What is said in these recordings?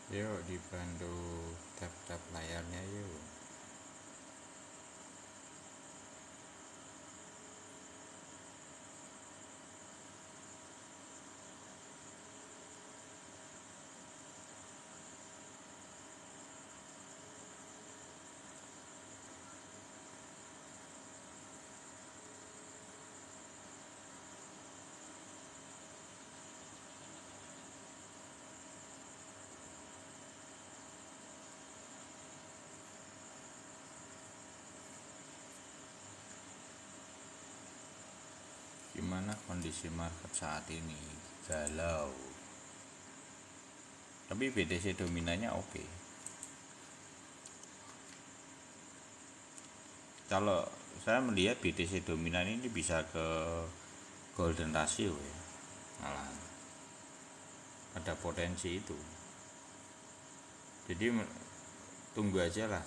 Yuk dibantu tap-tap layarnya yuk. Gimana kondisi market saat ini? Galau. Tapi BTC dominannya oke. Kalau saya melihat BTC dominan ini bisa ke golden ratio ya. Malah ada potensi itu. Jadi tunggu aja lah.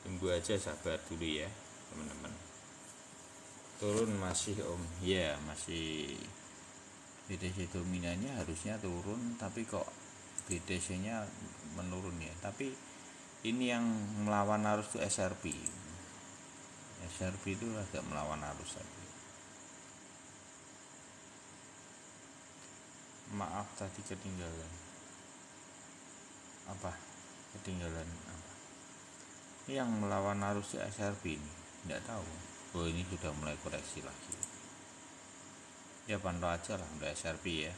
Tunggu aja, sabar dulu ya teman-teman. Turun masih om, ya masih. BTC dominannya harusnya turun, tapi kok BTC nya menurun ya. Tapi ini yang melawan arus tuh SRP. SRP itu agak melawan arus tadi. Maaf tadi ketinggalan apa, ketinggalan apa ini yang melawan arus SRP ini, tidak tahu. Oh, ini sudah mulai koreksi lagi ya, pantau aja lah udah SRP ya.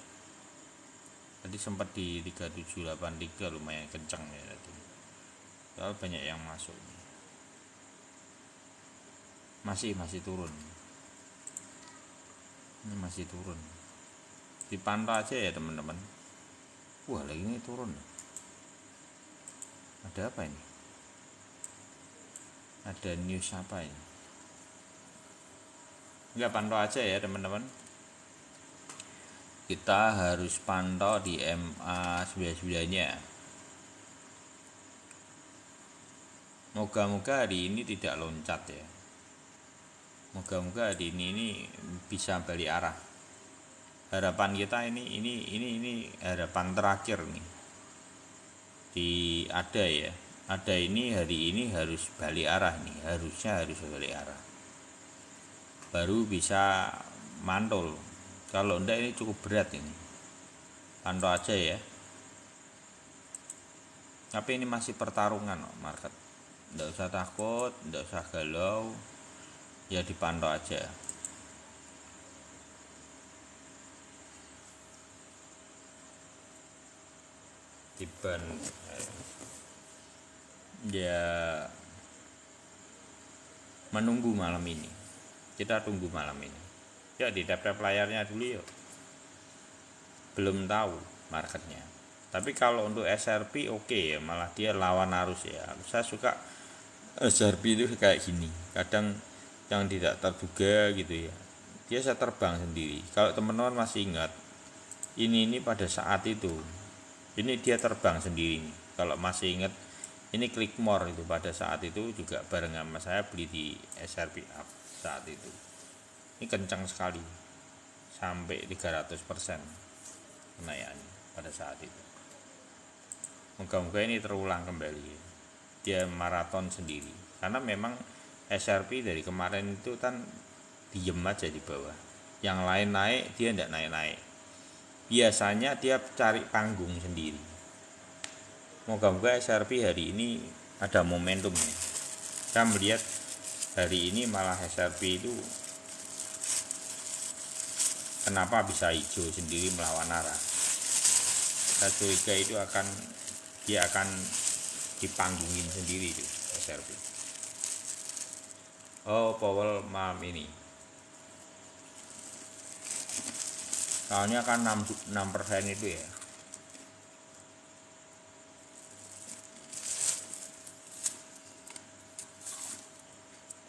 Tadi sempat di 3783 lumayan kencang ya tadi, soal banyak yang masuk. Masih turun, ini masih turun, dipantau aja ya teman-teman. Wah, lagi ini turun, ada apa ini, ada news apa ini? Enggak, pantau aja ya teman-teman. Kita harus pantau di MA99 nya. Moga-moga hari ini tidak loncat ya. Moga-moga hari ini bisa balik arah. Harapan kita ini harapan terakhir nih. Di ada ya. Ada ini hari ini harus balik arah nih, harus balik arah. Baru bisa mantul. Kalau enggak ini cukup berat ini. Pantau aja ya. Tapi ini masih pertarungan market. Nggak usah takut, nggak usah galau, ya dipantau aja. Tiban ya, menunggu malam ini. Kita tunggu malam ini. Ya di tap-tap layarnya dulu yuk. Belum tahu marketnya. Tapi kalau untuk SRP oke ya, malah dia lawan arus ya. Saya suka SRP itu kayak gini. Kadang yang tidak terduga gitu ya. Dia bisa terbang sendiri. Kalau teman-teman masih ingat, ini pada saat itu. Ini dia terbang sendiri. Kalau masih ingat, ini klik more itu pada saat itu juga bareng sama saya beli di SRP up saat itu. Ini kencang sekali, sampai 300% kenaikannya pada saat itu. Moga-moga ini terulang kembali, dia maraton sendiri, karena memang SRP dari kemarin itu kan diem aja di bawah, yang lain naik dia tidak naik-naik. Biasanya dia cari panggung sendiri. Moga-moga SRP hari ini ada momentumnya. Saya melihat hari ini malah SRP itu kenapa bisa hijau sendiri melawan arah. Saya curiga itu dia akan dipanggungin sendiri itu SRP. Oh, Powell malam ini. Soalnya kan 6% itu ya.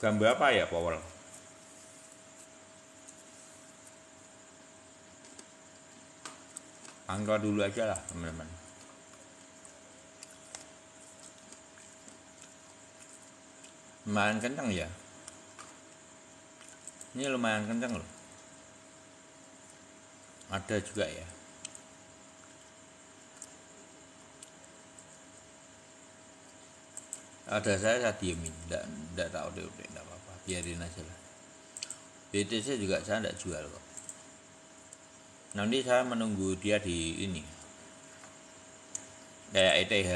Gambar apa ya Powell? Angka dulu aja lah teman-teman. lumayan kencang ya, ini lumayan kencang loh, ada juga ya. Ada saya diemin, enggak tahu deh, enggak apa-apa, biarin aja lah. BTC juga saya enggak jual kok. Nanti saya menunggu dia di ini. Kayak ETH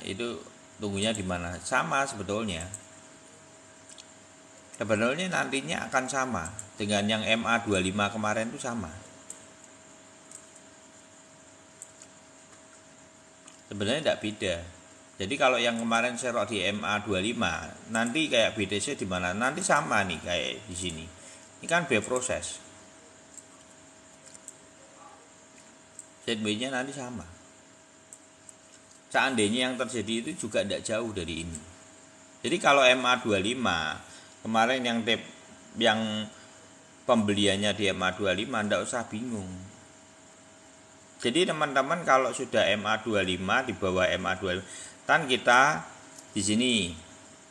itu tunggunya di mana? Sama sebetulnya. Sebenarnya nantinya akan sama dengan yang MA25 kemarin itu sama. Sebenarnya enggak beda. Jadi kalau yang kemarin serok di MA25, nanti kayak BTC di mana? Nanti sama nih kayak di sini. Ini kan proses. ZB-nya nanti sama. Seandainya yang terjadi itu juga tidak jauh dari ini. Jadi kalau MA25 kemarin yang pembeliannya di MA25 tidak usah bingung. Jadi teman-teman kalau sudah MA25 di bawah MA25 kan kita di sini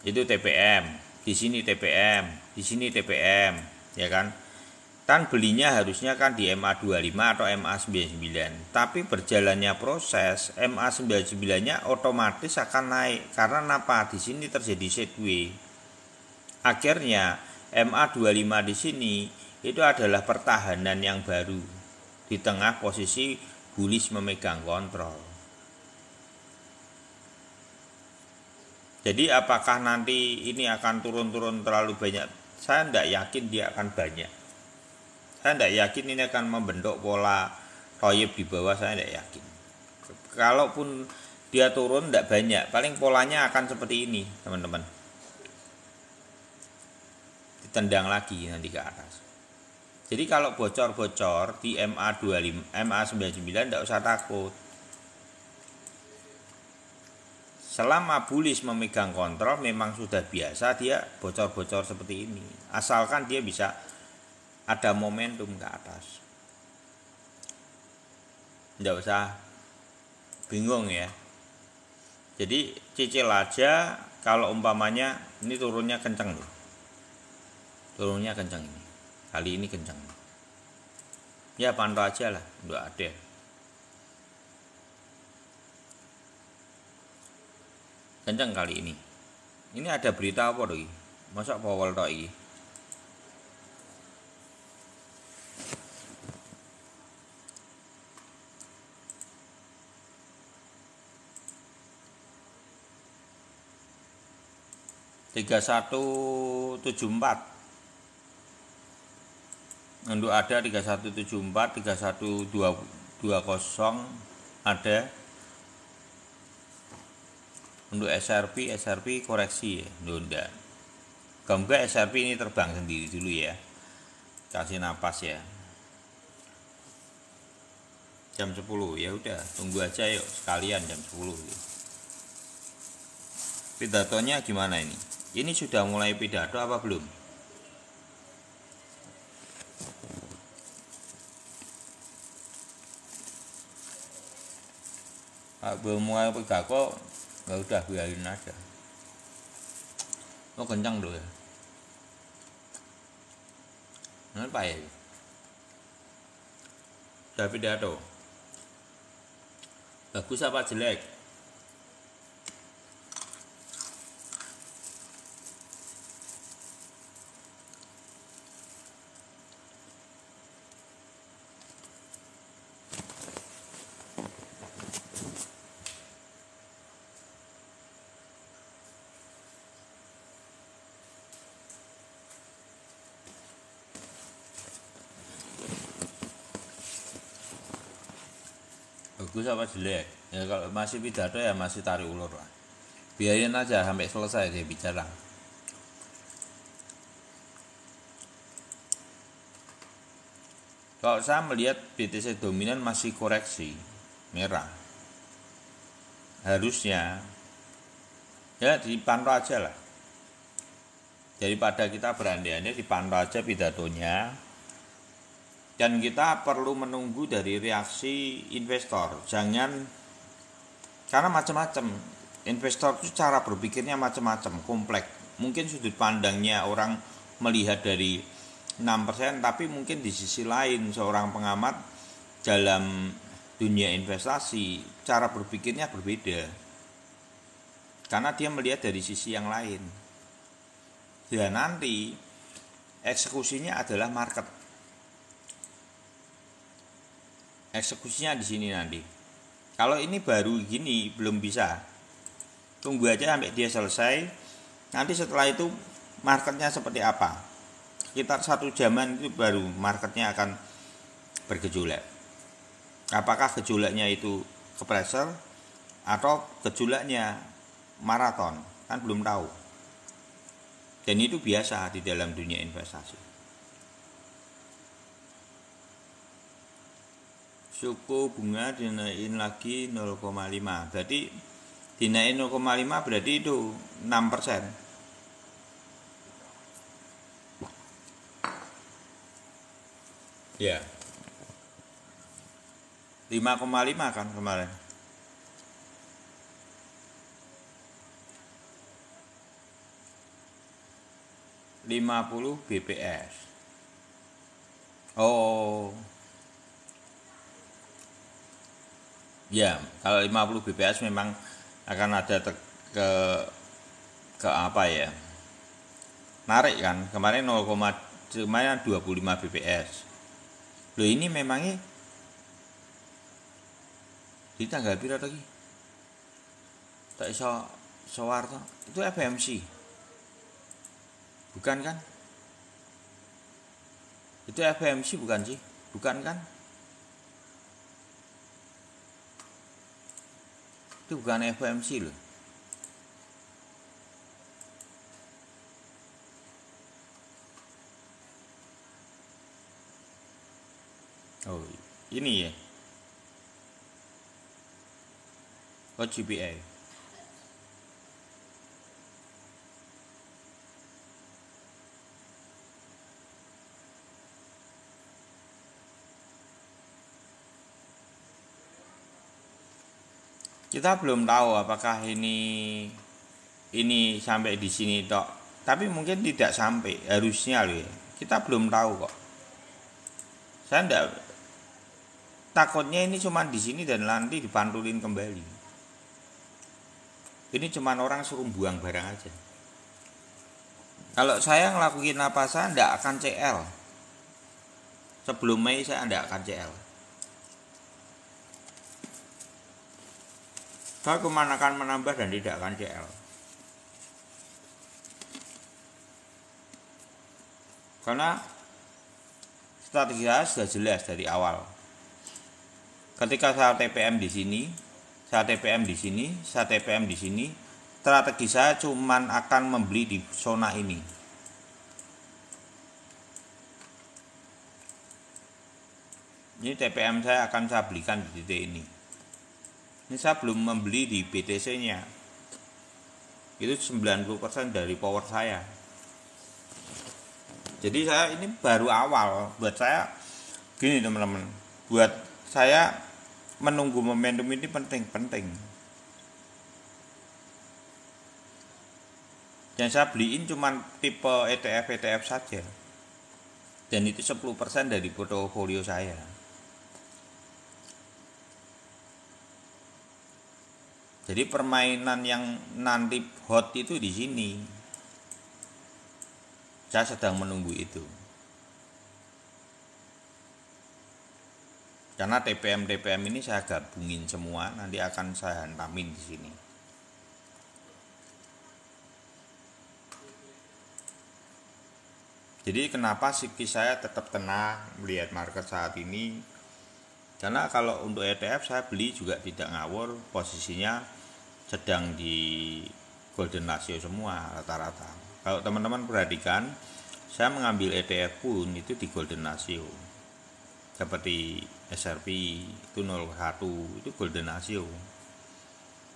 itu TPM, di sini TPM, di sini TPM, ya kan? Kan belinya harusnya kan di MA25 atau MA99. Tapi berjalannya proses MA99-nya otomatis akan naik karena apa? Di sini terjadi sideways. Akhirnya MA25 di sini itu adalah pertahanan yang baru di tengah posisi bullish memegang kontrol. Jadi apakah nanti ini akan turun-turun terlalu banyak? Saya tidak yakin dia akan banyak. Saya tidak yakin ini akan membentuk pola toyib di bawah, saya tidak yakin. Kalaupun dia turun tidak banyak, paling polanya akan seperti ini, teman-teman. Ditendang lagi nanti ke atas. Jadi kalau bocor-bocor di MA25, MA99 tidak usah takut. Selama bullish memegang kontrol memang sudah biasa dia bocor-bocor seperti ini. Asalkan dia bisa ada momentum ke atas. Tidak usah bingung ya. Jadi cicil aja kalau umpamanya ini turunnya kencang loh. Turunnya kencang ini. Kali ini kencang. Ya pantau aja lah, enggak ada. Kencang kali ini. Ini ada berita apa doi? Masa Powell tok iki? Tiga 3174. Untuk ada 3174, 31220 ada. Untuk SRP koreksi ya, enggak. Gambar SRP ini terbang sendiri dulu ya. Kasih napas ya. Jam 10 ya udah, tunggu aja yuk sekalian jam 10. Pidatonya gimana ini? Ini sudah mulai pidato apa belum? Belum mulai pidato, nggak udah biarin aja. Oh kencang dulu ya. Kenapa ya? Udah pidato. Bagus apa jelek? Bagus apa jelek? Ya kalau masih pidato ya masih tarik ulur lah. Biarin aja sampai selesai dia bicara. Kalau saya melihat BTC dominan masih koreksi merah. Harusnya ya dipantau aja lah. Daripada kita berandai-andai, dipantau aja pidatonya. Dan kita perlu menunggu dari reaksi investor. Jangan, karena macam-macam. Investor itu cara berpikirnya macam-macam, kompleks. Mungkin sudut pandangnya orang melihat dari 6%, tapi mungkin di sisi lain seorang pengamat dalam dunia investasi cara berpikirnya berbeda, karena dia melihat dari sisi yang lain. Dan nanti eksekusinya adalah market. Eksekusinya di sini nanti. Kalau ini baru gini belum bisa. Tunggu aja sampai dia selesai. Nanti setelah itu marketnya seperti apa? Sekitar 1 jaman itu baru marketnya akan bergejolak. Apakah gejolaknya itu kepreser atau gejolaknya maraton? Kan belum tahu. Dan itu biasa di dalam dunia investasi. Suku bunga dinaikin lagi 0,5. Berarti dinaikin 0,5 berarti itu 6%. Ya. 5,5 kan kemarin. $50 BPS. Oh. Ya, kalau 50 BPS memang akan ada ke apa ya? Narik kan. Kemarin 0,25 BPS. Loh ini memangnya di tanggal berapa lagi? Tak iso Sowarto. Itu FMC. Bukan kan? Itu FMC bukan sih? Bukan kan? Itu bukan FMC loh. Oh, ini ya. Oh, GPA. Kita belum tahu apakah ini sampai di sini tok. Tapi mungkin tidak sampai, harusnya loh ya. Kita belum tahu kok. Saya enggak, takutnya ini cuma di sini dan nanti dipantulin kembali. Ini cuma orang suruh buang barang aja. Kalau saya ngelakuin apa, saya enggak akan CL. Sebelum Mei saya enggak akan CL. Saya cuma akan menambah dan tidak akan CL. Karena strategi saya sudah jelas dari awal. Ketika saya TPM di sini, saya TPM di sini, saya TPM di sini, strategi saya cuma akan membeli di zona ini. Ini TPM saya akan saya belikan di titik ini. Ini saya belum membeli di BTC-nya. Itu 90% dari power saya. Jadi saya ini baru awal. Buat saya gini teman-teman, buat saya menunggu momentum ini penting. Yang saya beliin cuma tipe ETF saja. Dan itu 10% dari portofolio saya. Jadi permainan yang nanti hot itu di sini. Saya sedang menunggu itu. Karena TPM ini saya gabungin semua, nanti akan saya hantamin di sini. Jadi kenapa psikis saya tetap tenang melihat market saat ini? Karena kalau untuk ETF saya beli juga tidak ngawur, posisinya sedang di golden ratio semua rata-rata. Kalau teman-teman perhatikan, saya mengambil ETF pun itu di golden ratio. Seperti SRP itu 01 itu golden ratio.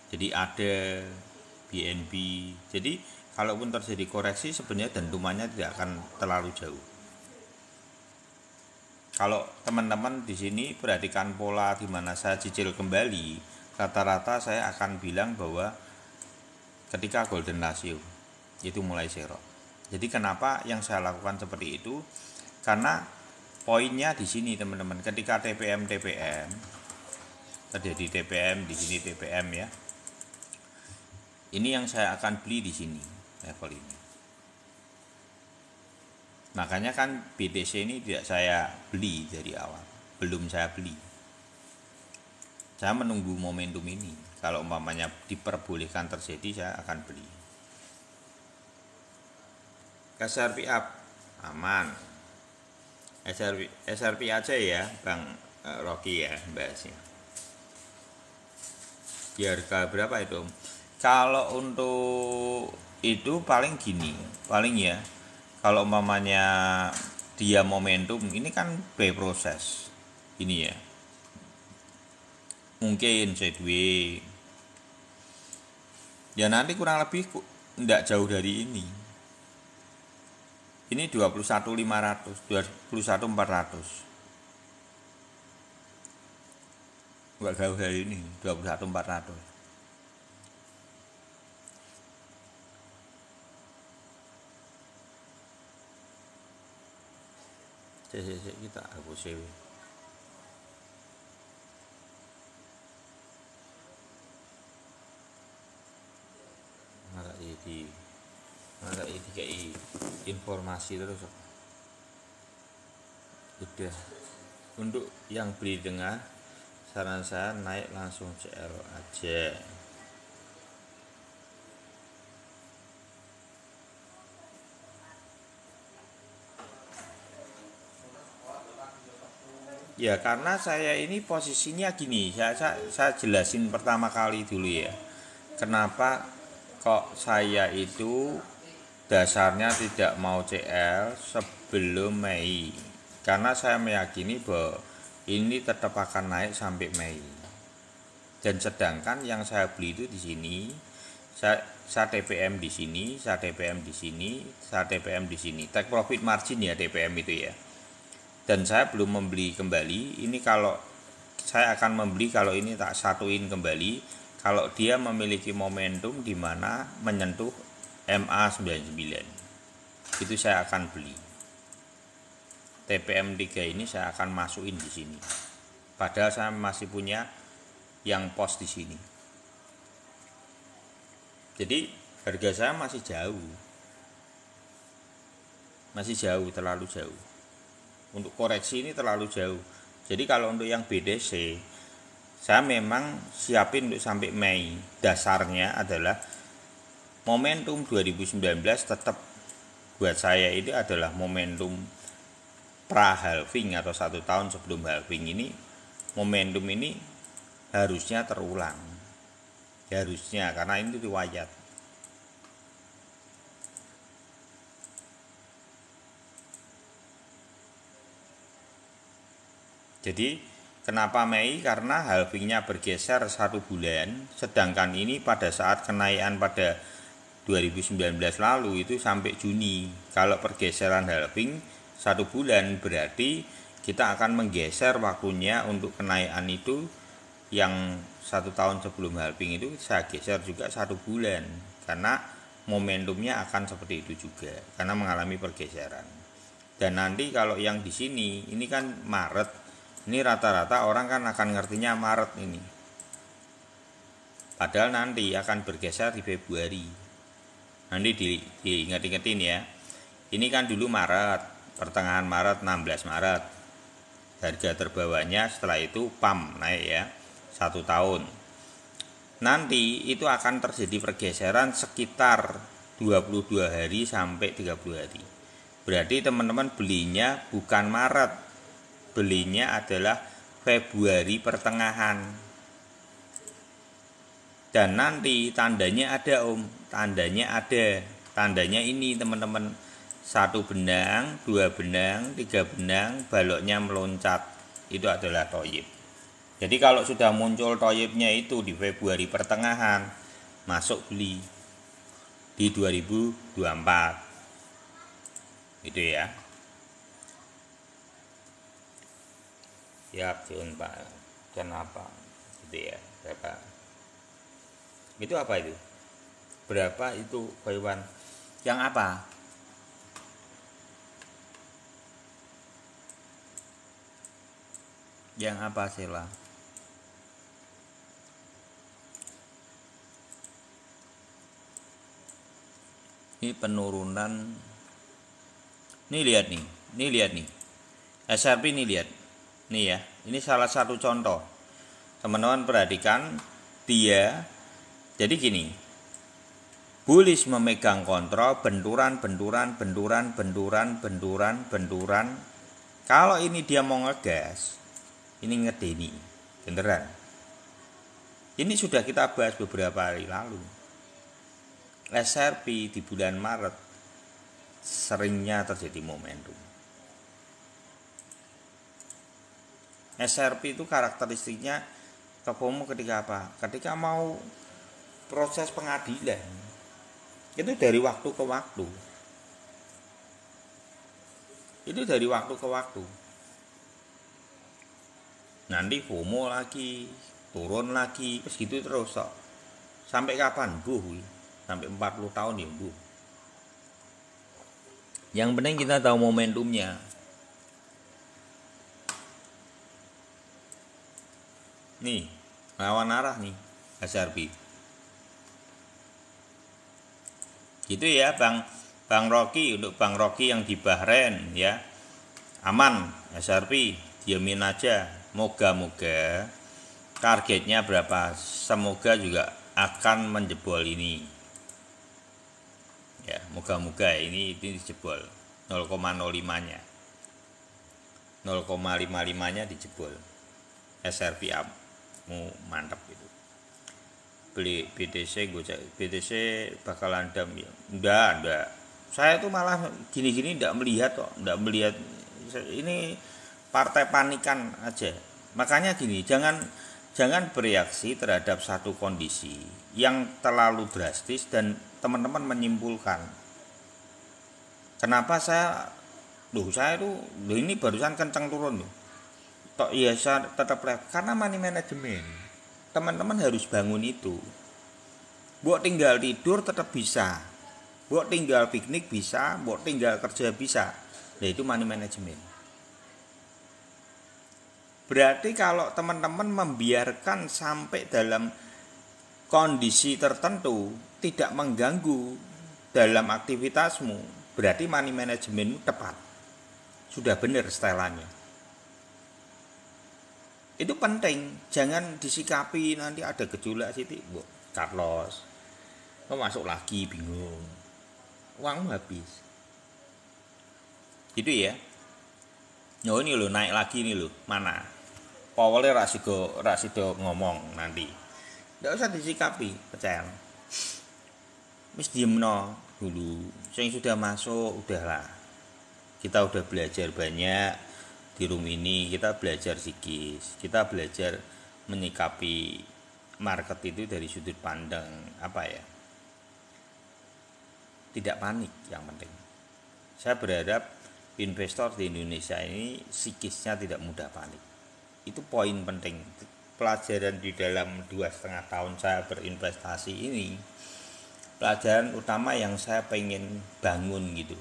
Jadi ada BNB. Jadi kalaupun terjadi koreksi sebenarnya dentumannya tidak akan terlalu jauh. Kalau teman-teman di sini perhatikan pola di mana saya cicil kembali, rata-rata saya akan bilang bahwa ketika golden ratio. itu mulai zero. Jadi kenapa yang saya lakukan seperti itu? Karena poinnya di sini teman-teman, ketika TPM terjadi TPM di sini TPM ya. Ini yang saya akan beli di sini level ini. Makanya kan BTC ini tidak saya beli dari awal, belum saya beli. Saya menunggu momentum ini. Kalau umpamanya diperbolehkan terjadi, saya akan beli. SRP up aman. SRP aja ya Bang Rocky ya bahasnya. Di harga berapa itu? Kalau untuk itu paling gini, paling ya kalau umpamanya dia momentum ini kan by proses ini ya, mungkin sideways ya, nanti kurang lebih tidak jauh dari ini 21.500 21.400, nggak jauh dari ini 21.400. Kita hapus ya. Masa ini kayak informasi terus. Udah. Untuk yang beli tengah, saran saya naik langsung CL aja. Ya karena saya ini posisinya gini, saya jelasin pertama kali dulu ya. Kenapa kok saya itu dasarnya tidak mau CL sebelum Mei? Karena saya meyakini bahwa ini tetap akan naik sampai Mei. Dan sedangkan yang saya beli itu di sini, saya TPM di sini, saya TPM di sini, saya TPM di sini. Take profit margin ya TPM itu ya. Dan saya belum membeli kembali. Ini kalau saya akan membeli kalau ini tak satuin kembali, kalau dia memiliki momentum di mana menyentuh MA99, itu saya akan beli. TPM 3 ini saya akan masukin di sini. Padahal saya masih punya yang pos di sini. Jadi harga saya masih jauh, terlalu jauh. Untuk koreksi ini terlalu jauh. Jadi kalau untuk yang BDC, saya memang siapin untuk sampai Mei. Dasarnya adalah momentum 2019 tetap buat saya ini adalah momentum pra halving atau 1 tahun sebelum halving ini. Momentum ini harusnya terulang. Harusnya, karena ini riwayat. Jadi kenapa Mei? Karena halvingnya bergeser 1 bulan, sedangkan ini pada saat kenaikan pada 2019 lalu itu sampai Juni. Kalau pergeseran halving 1 bulan berarti kita akan menggeser waktunya untuk kenaikan itu, yang 1 tahun sebelum halving itu saya geser juga 1 bulan, karena momentumnya akan seperti itu juga, karena mengalami pergeseran. Dan nanti kalau yang di sini ini kan Maret. Ini rata-rata orang kan akan ngertinya Maret ini. Padahal nanti akan bergeser di Februari. Nanti diingat-ingetin ya. Ini kan dulu Maret, pertengahan Maret, 16 Maret. Harga terbawahnya setelah itu PAM naik ya, 1 tahun. Nanti itu akan terjadi pergeseran sekitar 22 hari sampai 30 hari. Berarti teman-teman belinya bukan Maret, belinya adalah Februari pertengahan. Dan nanti tandanya ada tandanya ini teman-teman, 1 benang, 2 benang, 3 benang, baloknya meloncat, itu adalah toyib. Jadi kalau sudah muncul toyibnya itu di Februari pertengahan, masuk beli di 2024 itu ya. Siap Jun Pak. Kenapa? Gitu ya. Berapa? Itu apa itu? Berapa itu Pak Iwan? Yang apa? Yang apa, Sela? Ini penurunan. Nih lihat nih. Nih lihat nih. SRP ini lihat. Nih ya. Ini salah satu contoh. Teman-teman perhatikan dia. Jadi gini. Bullish memegang kontrol, benturan. Kalau ini dia mau ngegas, ini ngedeni, beneran. Ini sudah kita bahas beberapa hari lalu. SRP di bulan Maret seringnya terjadi momentum. SRP itu karakteristiknya ketemu ketika apa? Ketika mau proses pengadilan. Itu dari waktu ke waktu. Nanti FOMO lagi, turun lagi, terus gitu terus kok. Sampai kapan? Sampai 40 tahun ya, Yang penting kita tahu momentumnya. Nih, lawan arah nih SRP. Gitu ya, Bang Rocky, untuk Bang Rocky yang di Bahrain ya. Aman SRP, diamin aja. Moga-moga targetnya berapa? Semoga juga akan menjebol ini. Ya, moga-moga ini dijebol 0,05-nya. 0,55-nya dijebol. SRP up. Mantap itu. Beli BTC bakalan dam ya. Enggak. Saya tuh malah gini-gini enggak melihat ini partai panikan aja. Makanya gini, jangan bereaksi terhadap satu kondisi yang terlalu drastis dan teman-teman menyimpulkan. Kenapa ini barusan kencang turun loh. Tok iya saya tetap karena money management. Teman-teman harus bangun itu. Buat tinggal tidur tetap bisa. Buat tinggal piknik bisa, buat tinggal kerja bisa. Nah itu money management. Berarti kalau teman-teman membiarkan sampai dalam kondisi tertentu tidak mengganggu dalam aktivitasmu, berarti money management tepat. Sudah benar setelannya. Itu penting, jangan disikapi nanti ada gejolak sitik, cut loss. Masuk lagi bingung. Uangmu habis. Gitu ya. Nah ini loh naik lagi nih loh, mana? Powellnya rasido ngomong nanti. Nggak usah disikapi, percaya. Wis diemno dulu. Yang sudah masuk udahlah. Kita udah belajar banyak. Di room ini kita belajar psikis, kita belajar menyikapi market itu dari sudut pandang tidak panik yang penting. Saya berharap investor di Indonesia ini psikisnya tidak mudah panik. Itu poin penting. Pelajaran di dalam 2,5 tahun saya berinvestasi ini, pelajaran utama yang saya pengen bangun gitu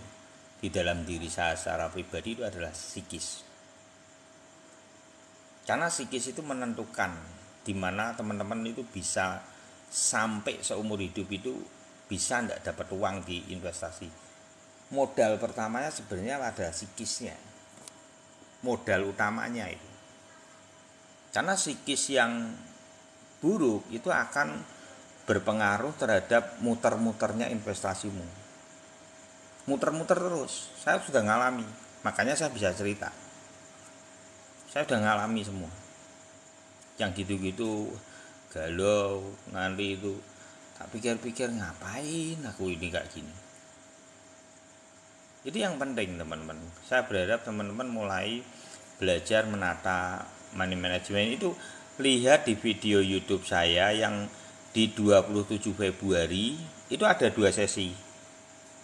di dalam diri saya secara pribadi itu adalah psikis. Karena psikis itu menentukan di mana teman-teman itu bisa sampai seumur hidup itu bisa enggak dapat uang di investasi. Modal pertamanya sebenarnya adalah psikisnya. Modal utamanya itu. Karena psikis yang buruk itu akan berpengaruh terhadap muter-muternya investasimu. Muter-muter terus. Saya sudah ngalami, makanya saya bisa cerita. Saya udah ngalami semua. Yang gitu-gitu galau nanti itu. Tak pikir-pikir ngapain aku ini kayak gini. Jadi yang penting teman-teman, saya berharap teman-teman mulai belajar menata money management itu. Lihat di video YouTube saya yang di 27 Februari itu ada 2 sesi.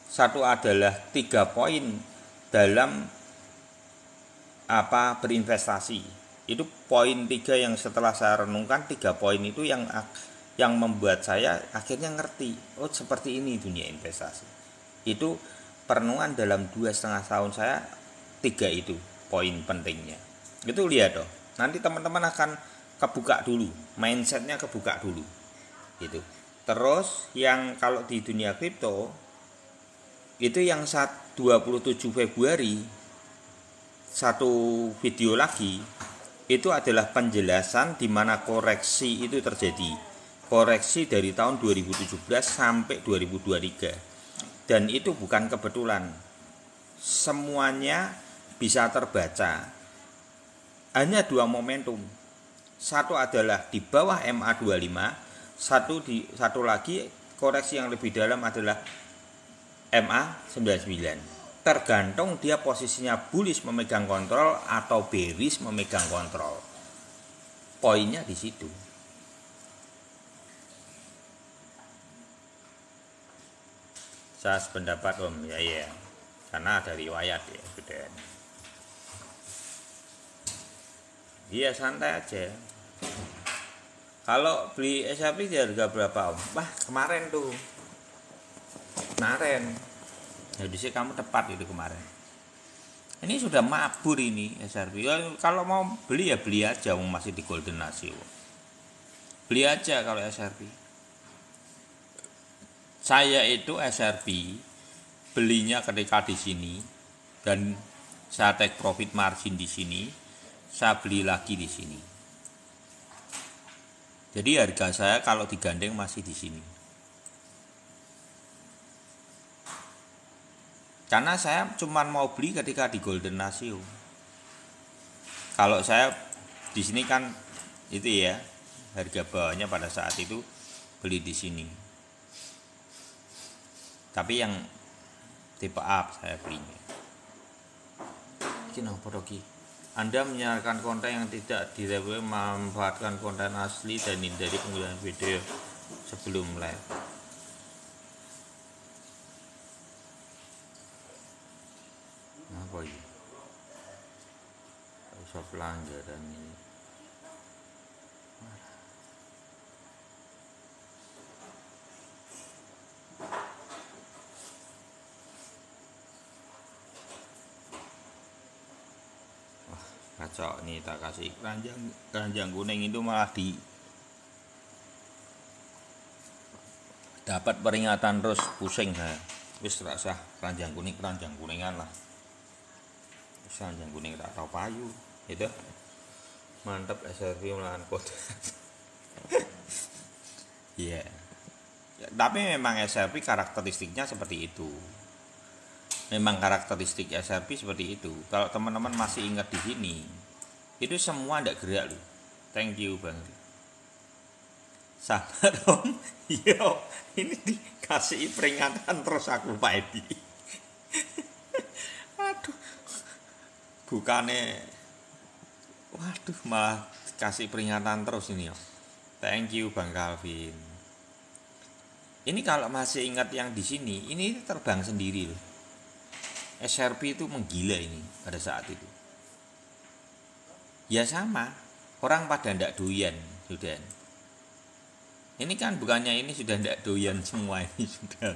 Satu adalah 3 poin dalam berinvestasi. Itu poin 3 yang setelah saya renungkan, 3 poin itu yang membuat saya akhirnya ngerti, oh seperti ini dunia investasi. Itu perenungan dalam 2,5 tahun saya, 3 itu poin pentingnya. Itu lihat toh, nanti teman-teman akan kebuka dulu, mindsetnya kebuka dulu gitu. Terus yang kalau di dunia kripto itu yang 27 Februari satu video lagi itu adalah penjelasan di mana koreksi itu terjadi. Koreksi dari tahun 2017 sampai 2023. Dan itu bukan kebetulan. Semuanya bisa terbaca. Hanya 2 momentum. Satu adalah di bawah MA25, satu lagi koreksi yang lebih dalam adalah MA99. Tergantung dia posisinya bullish memegang kontrol atau bearish memegang kontrol. Poinnya di situ. Saya sependapat Om, ya. Karena ada riwayat ya, sudah. Iya, santai aja. Kalau beli SRP di harga berapa Om? Wah, kemarin tuh. Jadi sih kamu tepat itu kemarin. Ini sudah mabur ini SRP. Ya, kalau mau beli ya beli aja, masih di Golden Ratio. Beli aja kalau SRP. Saya itu SRP belinya ketika di sini dan saya take profit margin di sini, saya beli lagi di sini. Jadi harga saya kalau digandeng masih di sini. Karena saya cuma mau beli ketika di Golden Ratio. Kalau saya di sini kan itu ya, harga bawahnya pada saat itu beli di sini. Tapi yang tipe up saya belinya. Ini apa lagi? Anda menyarankan konten yang tidak direview, memanfaatkan konten asli dan hindari penggunaan video sebelum live. Apa ini? Tak usah pelanggaran ini. Wah, kacau nih, tak kasih keranjang kuning itu malah di dapat peringatan terus, pusing saya. Wis terasa keranjang kuningan lah. Keranjang kuning tak tahu payu itu mantap SRP melawan kode. Iya. Ya, tapi memang SRP karakteristiknya seperti itu. Memang karakteristik SRP seperti itu. Kalau teman-teman masih ingat di sini, itu semua ndak gerak loh. Thank you Bang. Sabar Om. Yo, ini dikasih peringatan terus aku Pak Edi. Aduh. Bukannya waduh malah kasih peringatan terus ini ya. Thank you Bang Calvin. Ini kalau masih ingat yang di sini, ini terbang sendiri loh. SRP itu menggila ini pada saat itu. Ya sama, orang pada ndak doyan sudah. Ini kan bukannya ini sudah ndak doyan semua ini sudah.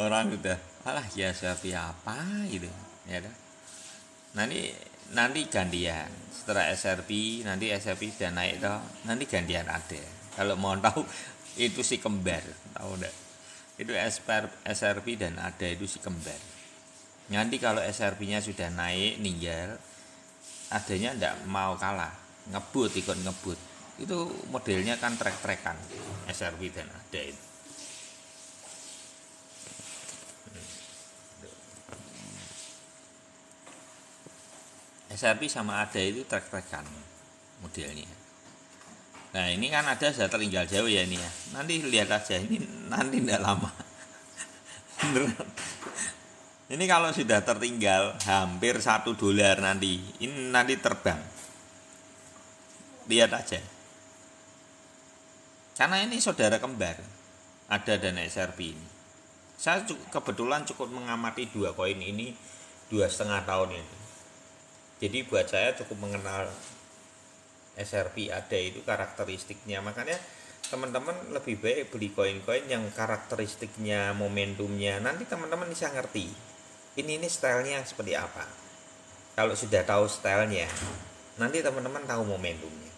Orang sudah, alah ya SRP apa gitu. Ya dah. Nanti gantian setelah SRP, nanti SRP sudah naik toh, nanti gantian ada. Kalau mau tahu itu si kembar, tahu enggak? Itu SRP dan ada itu si kembar. Nanti kalau SRP-nya sudah naik ninggal, adanya enggak mau kalah, ikut ngebut. Itu modelnya kan trek-trekan SRP dan ada itu. SRP sama ada itu trek-trekan modelnya. Nah ini kan ada sudah tertinggal jauh ya ini ya. Nanti lihat aja ini nanti tidak lama. Ini kalau sudah tertinggal hampir $1 nanti, ini nanti terbang. Lihat aja. Karena ini saudara kembar, ada dan SRP ini. Saya kebetulan cukup mengamati 2 koin ini 2,5 tahun ini. Jadi buat saya cukup mengenal SRP ada itu karakteristiknya. Makanya teman-teman lebih baik beli koin-koin yang karakteristiknya, momentumnya. Nanti teman-teman bisa ngerti. Ini stylenya seperti apa. Kalau sudah tahu stylenya, nanti teman-teman tahu momentumnya.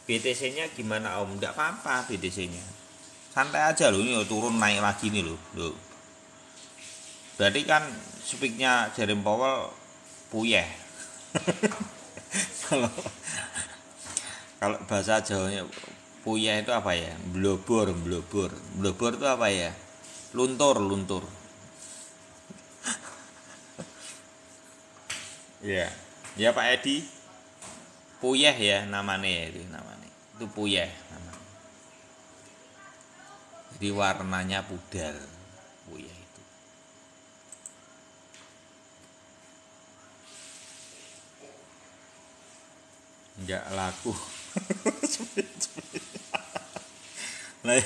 BTC-nya gimana Om? Enggak apa-apa BTC-nya. Santai aja loh, ini turun naik lagi nih loh. Berarti kan speaknya Jerome Powell puyeh. kalau kalau bahasa Jawanya puyeh itu apa ya? Blobor itu apa ya? Luntur. Ya, ya Pak Edi, puyeh ya namanya itu puyeh namanya. Jadi warnanya pudar, puyeh itu. Enggak laku. Nah,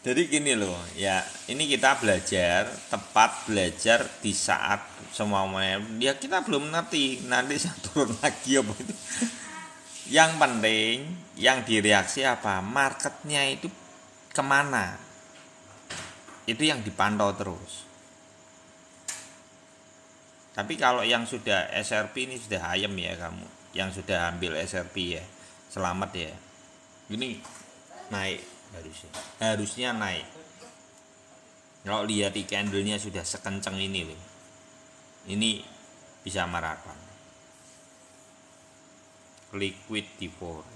jadi gini loh ya, ini kita tepat belajar di saat semuanya ya kita belum ngerti nanti saya turun lagi apa itu. Yang penting yang direaksi apa, marketnya itu kemana, itu yang dipantau terus. Tapi kalau yang sudah SRP ini sudah ayam ya kamu, yang sudah ambil SRP ya, selamat ya. Ini naik harusnya naik. Kalau lihat di candlenya sudah sekencang ini loh, ini bisa maraton. Liquid di forex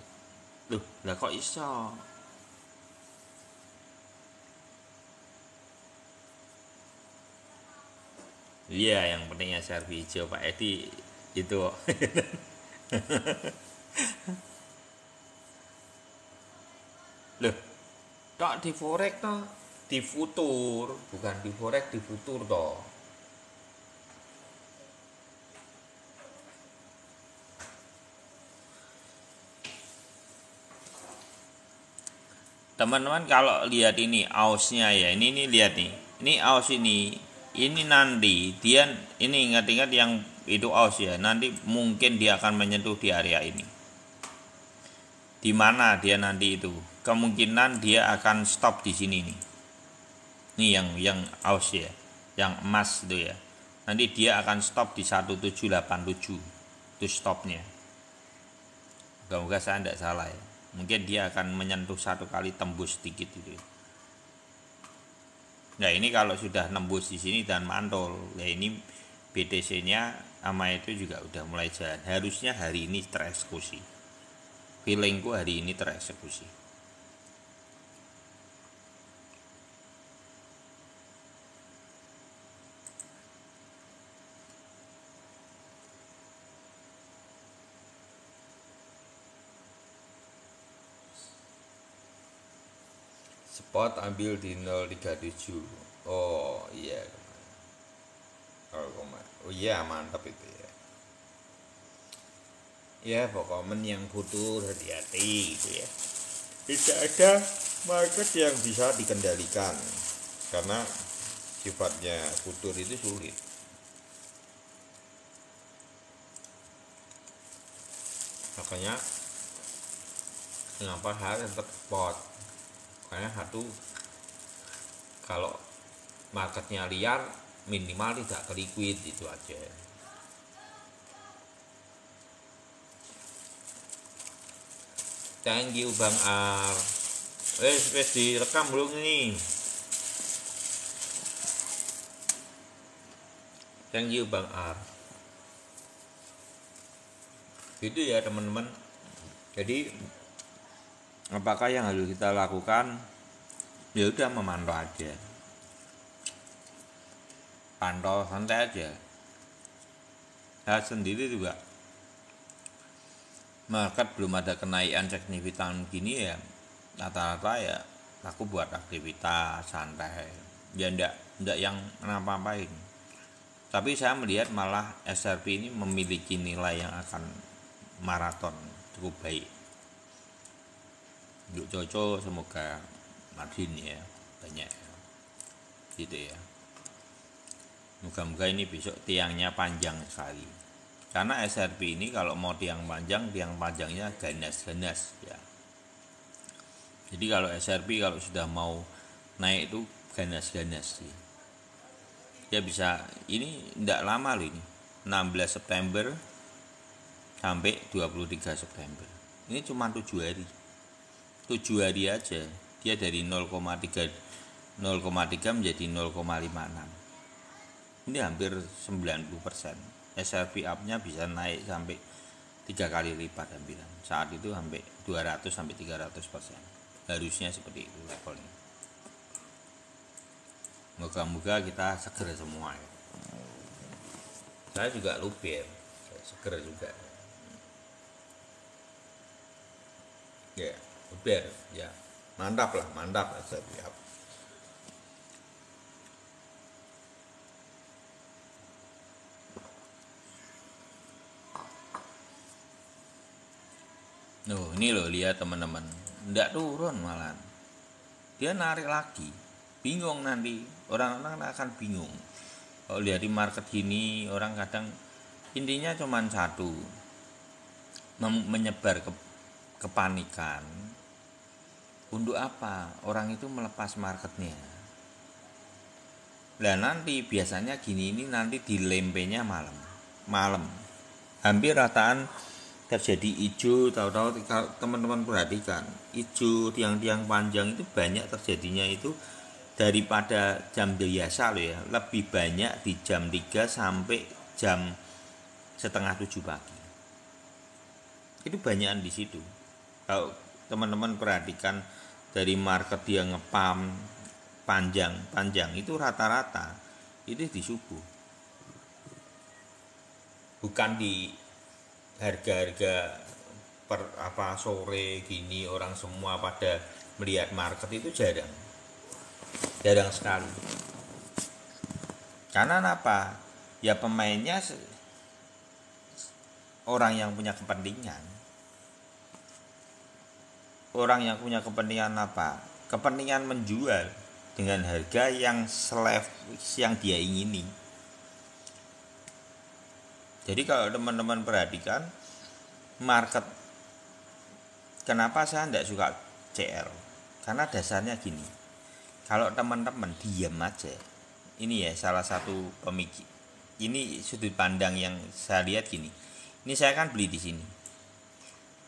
loh, lah kok iso? Iya, yang penting SRP hijau Pak Edi itu. Loh, kok di forex toh? Di futur, bukan di forex, di futur toh. Teman-teman kalau lihat ini ausnya ya, ini lihat nih. Ini aus ini nanti dia ini ingat-ingat yang itu aus ya. Nanti mungkin dia akan menyentuh di area ini. Di mana dia nanti itu? Kemungkinan dia akan stop di sini nih. Ini yang aus ya, yang emas itu ya. Nanti dia akan stop di 1787. Itu stopnya. Semoga saya tidak salah ya. Mungkin dia akan menyentuh satu kali tembus sedikit itu. Nah ini kalau sudah nembus di sini dan mantul, ya ini BTC-nya sama itu juga udah mulai jalan. Harusnya hari ini tereksekusi. Feelingku hari ini tereksekusi. Spot ambil di 037. Oh iya. Oh iya, mantap itu ya. Ya pokoknya yang futur hati-hati gitu ya. Tidak ada market yang bisa dikendalikan karena sifatnya futur itu sulit. Makanya kenapa harus tetap spot, karena satu, kalau marketnya liar minimal tidak ke liquid, itu aja. Thank you Bang Ar. Wes direkam belum nih? Thank you Bang Ar. Gitu ya teman-teman. Jadi apakah yang harus kita lakukan? Ya udah memantau aja. Pantau santai aja. Saya sendiri juga market belum ada kenaikan signifikan gini ya, rata-rata ya aku buat aktivitas santai ya, ndak yang ngapa-ngapain. Tapi saya melihat malah SRP ini memiliki nilai yang akan maraton cukup baik. Untuk cocok semoga margin ya banyak gitu ya. Moga-moga ini besok tiangnya panjang sekali. Karena SRP ini kalau mau tiang panjangnya ganas-ganas ya. Jadi kalau SRP kalau sudah mau naik itu ganas-ganas sih. Ya bisa, ini tidak lama loh ini. 16 September sampai 23 September. Ini cuma 7 hari. 7 hari aja dia dari 0,3 menjadi 0,56. Ini hampir 90%. SRP up-nya bisa naik sampai 3 kali lipat hampiran. Saat itu sampai 200 sampai 300%. Harusnya seperti itu levelnya. Moga-moga kita seger semua ya. Saya juga lupir, saya seger juga. Ya, lupir, ya. Mantap lah, mantap SRP up. Ini loh lihat teman-teman, nggak turun malah. Dia narik lagi, bingung nanti orang-orang akan bingung. Kalau lihat di market gini orang kadang intinya cuma satu, menyebar kepanikan. Untuk apa? Orang itu melepas marketnya. Nah nanti biasanya gini ini nanti dilempenya malam. Hampir rataan terjadi hijau, tahu-tahu teman-teman perhatikan hijau tiang-tiang panjang itu banyak terjadinya itu daripada jam biasa loh ya, lebih banyak di jam 3 sampai jam setengah 7 pagi. Itu banyakan di situ. Kalau teman-teman perhatikan dari market dia ngepam panjang itu rata-rata itu di subuh. Bukan di harga-harga sore gini orang semua pada melihat market itu jarang sekali. Karena apa? Ya pemainnya orang yang punya kepentingan. Orang yang punya kepentingan apa? Kepentingan menjual dengan harga yang yang dia ingini. Jadi kalau teman-teman perhatikan market, kenapa saya tidak suka CL? Karena dasarnya gini, kalau teman-teman diam aja, ini ya salah satu pemikir, ini sudut pandang yang saya lihat gini. Ini saya kan beli di sini.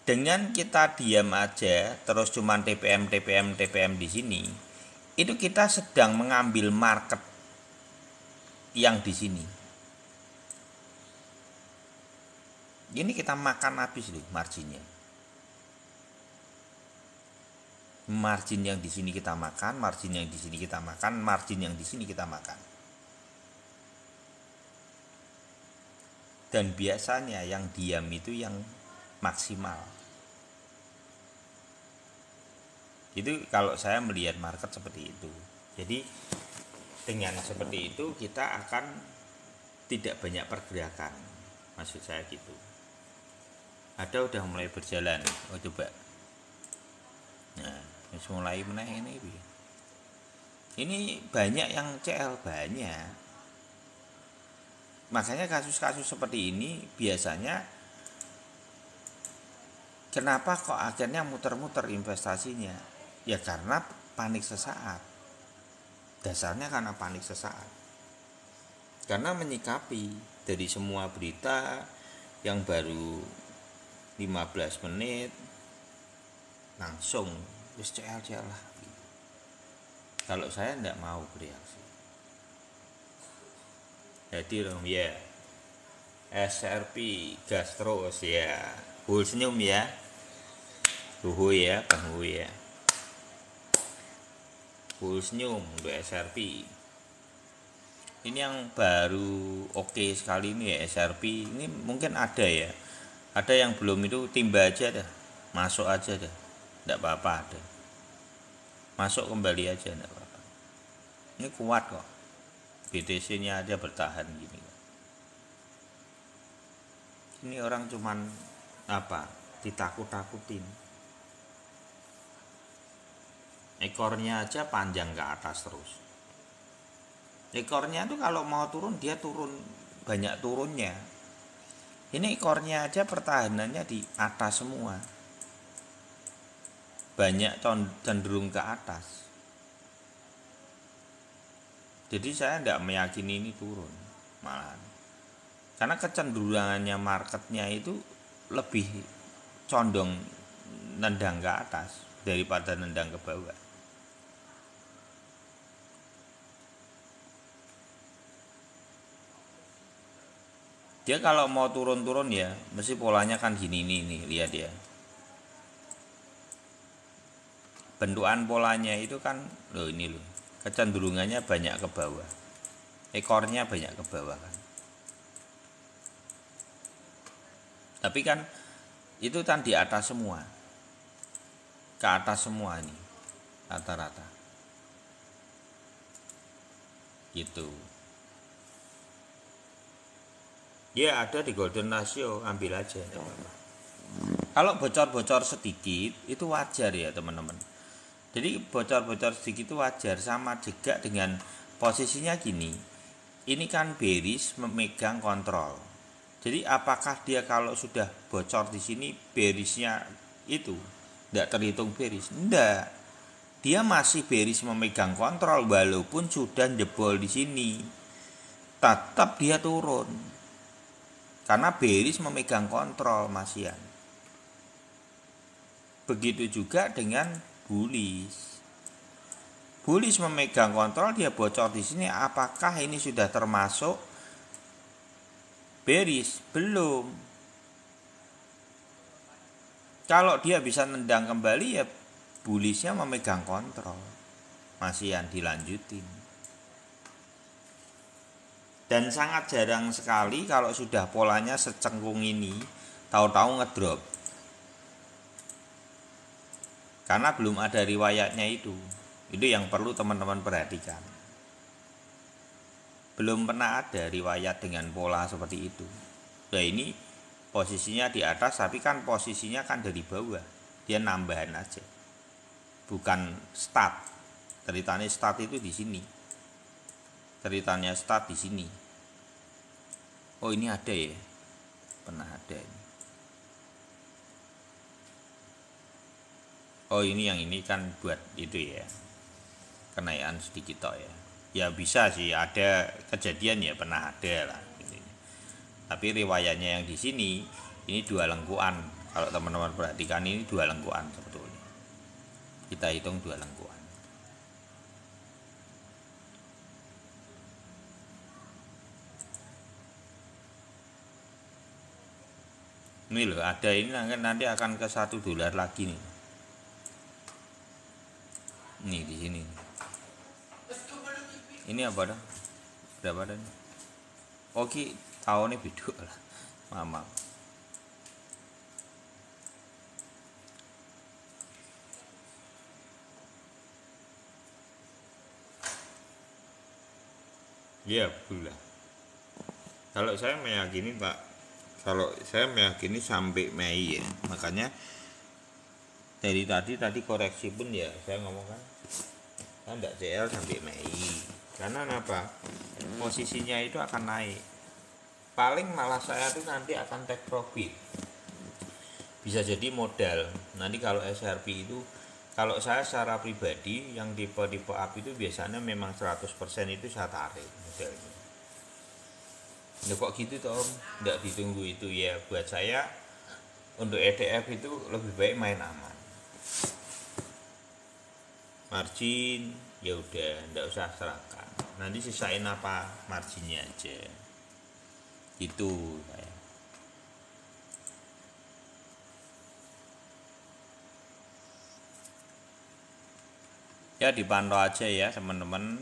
Dengan kita diam aja, terus cuman TPM di sini, itu kita sedang mengambil market yang di sini. Ini kita makan habis loh marginnya. Margin yang di sini kita makan, margin yang di sini kita makan, margin yang di sini kita makan. Dan biasanya yang diam itu yang maksimal. Itu kalau saya melihat market seperti itu. Jadi dengan seperti itu kita akan tidak banyak pergerakan. Maksud saya gitu. Ada udah mulai berjalan. Oh coba. Nah, mulai menaik ini. Ini banyak yang CL banyak. Makanya kasus-kasus seperti ini biasanya kenapa kok akhirnya muter-muter investasinya? Ya karena panik sesaat. Dasarnya karena panik sesaat. Karena menyikapi dari semua berita yang baru 15 menit langsung wis CL lah. Kalau saya tidak mau bereaksi. Jadi ya SRP gas terus ya. Full senyum ya. Huhu ya, Bang Huhu ya. Full senyum untuk SRP. Ini yang baru oke sekali ini ya SRP. Ini mungkin ada ya. Ada yang belum itu timba aja dah. Masuk aja dah. Tidak apa-apa ada. Masuk kembali aja tidak apa-apa. Ini kuat kok. BTC-nya aja bertahan gini. Ini orang cuman ditakut-takutin. Ekornya aja panjang ke atas terus. Ekornya tuh kalau mau turun dia turun banyak turunnya. Ini core-nya aja pertahanannya di atas semua, banyak cenderung ke atas. Jadi saya tidak meyakini ini turun malahan, karena kecenderungannya marketnya itu lebih condong nendang ke atas daripada nendang ke bawah. Dia kalau mau turun-turun ya mesti polanya kan gini nih, lihat ya. Bentukan polanya itu kan loh, ini loh. Kecenderungannya banyak ke bawah. Ekornya banyak ke bawah kan. Tapi kan itu kan di atas semua. Ke atas semua ini rata-rata. Gitu. Ya ada di golden ratio, ambil aja. Kalau bocor-bocor sedikit itu wajar ya teman-teman. Jadi bocor-bocor sedikit itu wajar, sama juga dengan posisinya gini. Ini kan bearish memegang kontrol. Jadi apakah dia kalau sudah bocor di sini bearishnya itu tidak terhitung bearish? Enggak. Dia masih bearish memegang kontrol walaupun sudah jebol di sini. Tetap dia turun. Karena bearish memegang kontrol masian. Begitu juga dengan bullish. Bullish memegang kontrol, dia bocor di sini. Apakah ini sudah termasuk bearish? Belum. Kalau dia bisa nendang kembali ya bullishnya memegang kontrol. Masian dilanjutin. Dan sangat jarang sekali kalau sudah polanya secengkung ini tahu-tahu ngedrop. Karena belum ada riwayatnya itu. Itu yang perlu teman-teman perhatikan. Belum pernah ada riwayat dengan pola seperti itu. Nah ini posisinya di atas, tapi kan posisinya kan dari bawah. Dia nambahan aja. Bukan start. Ceritanya start itu di sini. Ceritanya start di sini. Oh ini ada ya, pernah ada ini. Oh ini yang ini kan buat itu ya, kenaikan sedikit toh ya. Ya bisa sih, ada kejadian ya, pernah ada lah. Gitu. Tapi riwayatnya yang di sini ini dua lengkuan. Kalau teman-teman perhatikan ini dua lengkuan sebetulnya. Kita hitung dua lengkuan. Ini loh, ada ini nanti akan ke $1 lagi nih. Nih di sini. Ini apa dah? Berapa dah? Oke, tahunnya beda lah. Mama. Iya, betul lah. Kalau saya meyakini Pak, kalau saya meyakini sampai Mei ya. Makanya dari tadi koreksi pun ya saya ngomong kan enggak CL sampai Mei. Karena apa? Posisinya itu akan naik. Paling malah saya tuh nanti akan take profit. Bisa jadi modal. Nanti kalau SRP itu, kalau saya secara pribadi yang tipe-tipe up itu biasanya memang 100% itu saya tarik modalnya. Ya kok gitu toh Om? Nggak ditunggu itu ya. Buat saya untuk ETF itu lebih baik main aman. Margin ya udah nggak usah serahkan. Nanti sisain apa marginnya aja. Itu saya. Ya dipantau aja ya teman-teman.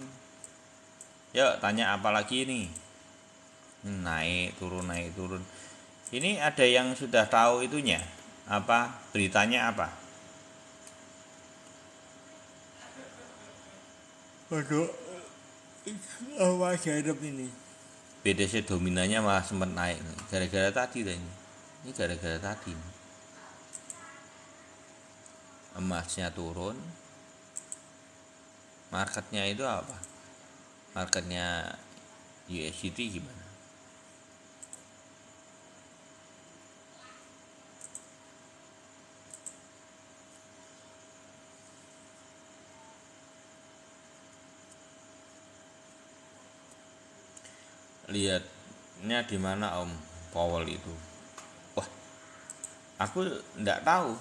Yuk tanya apa lagi nih? Naik turun. Ini ada yang sudah tahu itunya, apa beritanya apa? Aduh, apa hidup ini? BTC dominannya malah sempat naik gara-gara tadi dah ini. Ini gara-gara tadi. Emasnya turun. Marketnya itu apa? Marketnya USDT gimana? lihatnya di mana Om Powell itu? Wah, aku nggak tahu.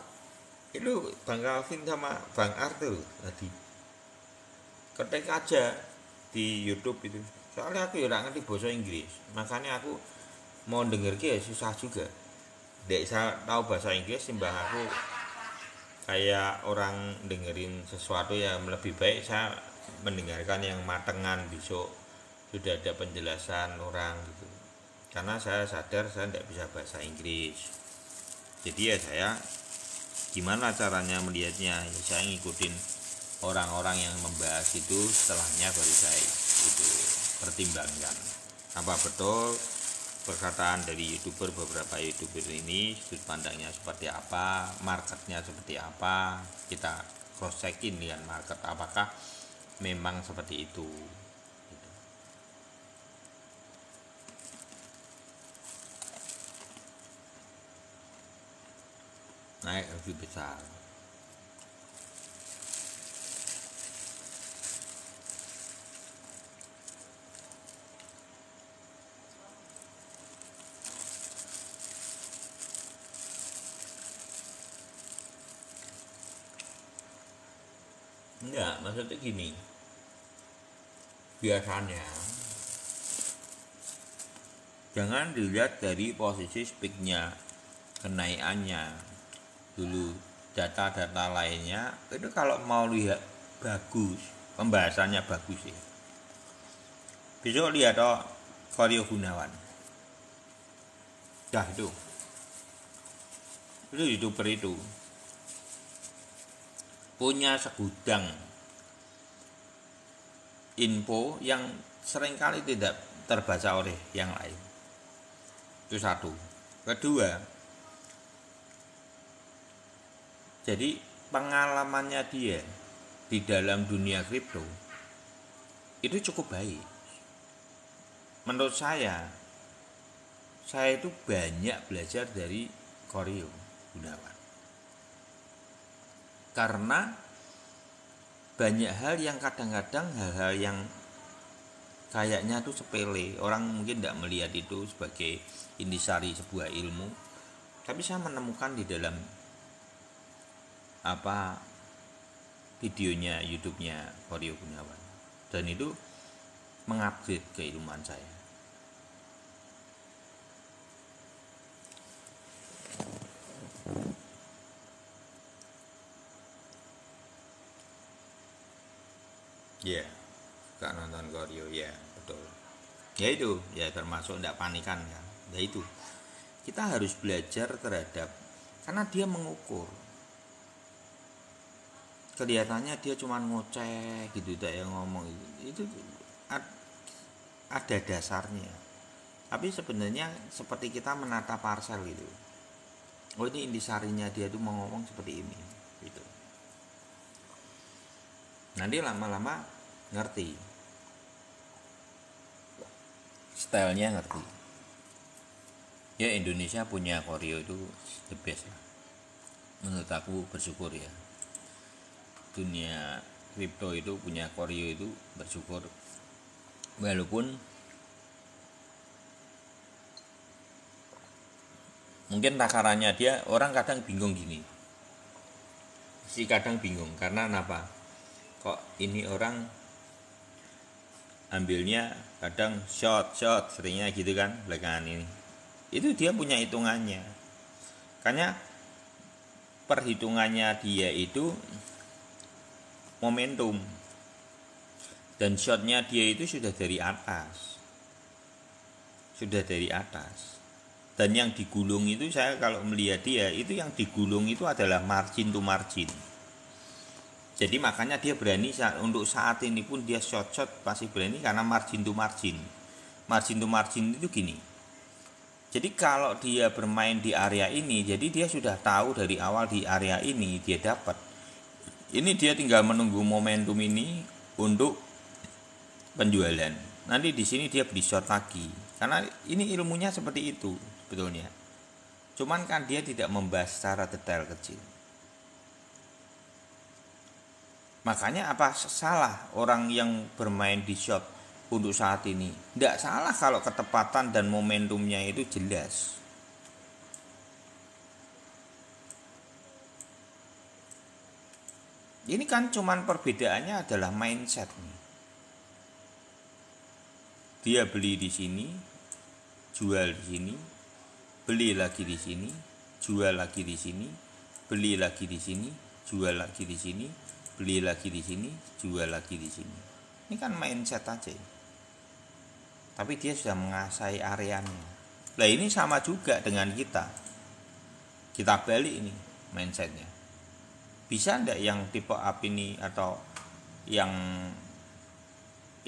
Itu Bang Calvin sama Bang Arthur tadi. Ketik aja di YouTube itu. Soalnya aku ya nggak ngerti bahasa Inggris, makanya aku mau denger ya susah juga. Nggak saya tahu bahasa Inggris, timbang aku kayak orang dengerin sesuatu yang lebih baik saya mendengarkan yang matengan, besok sudah ada penjelasan orang gitu, karena saya sadar saya tidak bisa bahasa Inggris. Jadi ya saya gimana caranya melihatnya, ya saya ngikutin orang-orang yang membahas itu, setelahnya baru saya itu pertimbangkan apa betul perkataan dari beberapa youtuber ini, sudut pandangnya seperti apa, marketnya seperti apa, kita cross checkin dengan market apakah memang seperti itu. Naik lebih besar. Enggak, maksudnya gini, biasanya jangan dilihat dari posisi speaknya, kenaikannya dulu, data-data lainnya itu kalau mau lihat bagus, pembahasannya bagus ya. Besok lihat Koryo Gunawan. Dah itu youtuber itu punya segudang info yang seringkali tidak terbaca oleh yang lain. Itu satu. Kedua, jadi pengalamannya dia di dalam dunia kripto itu cukup baik. Menurut saya itu banyak belajar dari Koryo Gunawan. Karena banyak hal yang kadang-kadang hal-hal yang kayaknya tuh sepele, orang mungkin tidak melihat itu sebagai intisari sebuah ilmu, tapi saya menemukan di dalam videonya YouTube-nya Koryo Gunawan, dan itu mengupgrade keilmuan saya. Ya, suka nonton Koryo, ya betul. Ya itu, ya termasuk tidak panikan kan. Ya itu, kita harus belajar terhadap, karena dia mengukur. Kelihatannya dia cuma ngoceh gitu, tak yang ngomong itu ada dasarnya. Tapi sebenarnya seperti kita menata parcel gitu. Oh, ini intisarinya dia tuh mau ngomong seperti ini gitu. Nanti lama-lama ngerti, stylenya ngerti. Ya Indonesia punya Koryo itu the best lah. Menurut aku bersyukur ya. Dunia kripto itu punya Koryo itu bersyukur. Walaupun mungkin takarannya dia orang kadang bingung gini. Kadang bingung karena kenapa? Kok ini orang ambilnya kadang short seringnya gitu kan belakangan ini. Itu dia punya hitungannya. Karena perhitungannya dia itu momentum, dan shotnya dia itu sudah dari atas, dan yang digulung itu, saya kalau melihat dia itu yang digulung itu adalah margin to margin. Jadi makanya dia berani untuk saat ini pun dia short pasti berani karena margin to margin itu gini. Jadi kalau dia bermain di area ini, jadi dia sudah tahu dari awal di area ini dia dapat. Ini dia tinggal menunggu momentum ini untuk penjualan. Nanti di sini dia beli short lagi. Karena ini ilmunya seperti itu sebetulnya. Cuman kan dia tidak membahas secara detail kecil. Makanya apa salah orang yang bermain di short untuk saat ini. Tidak salah kalau ketepatan dan momentumnya itu jelas. Ini kan cuman perbedaannya adalah mindset nih. Dia beli di sini, jual di sini, beli lagi di sini, jual lagi di sini, beli lagi di sini, jual lagi di sini, beli lagi di sini, jual lagi di sini. Ini kan mindset aja. Tapi dia sudah menguasai areanya. Nah ini sama juga dengan kita. Kita balik ini mindsetnya. Bisa enggak yang tipe up ini atau yang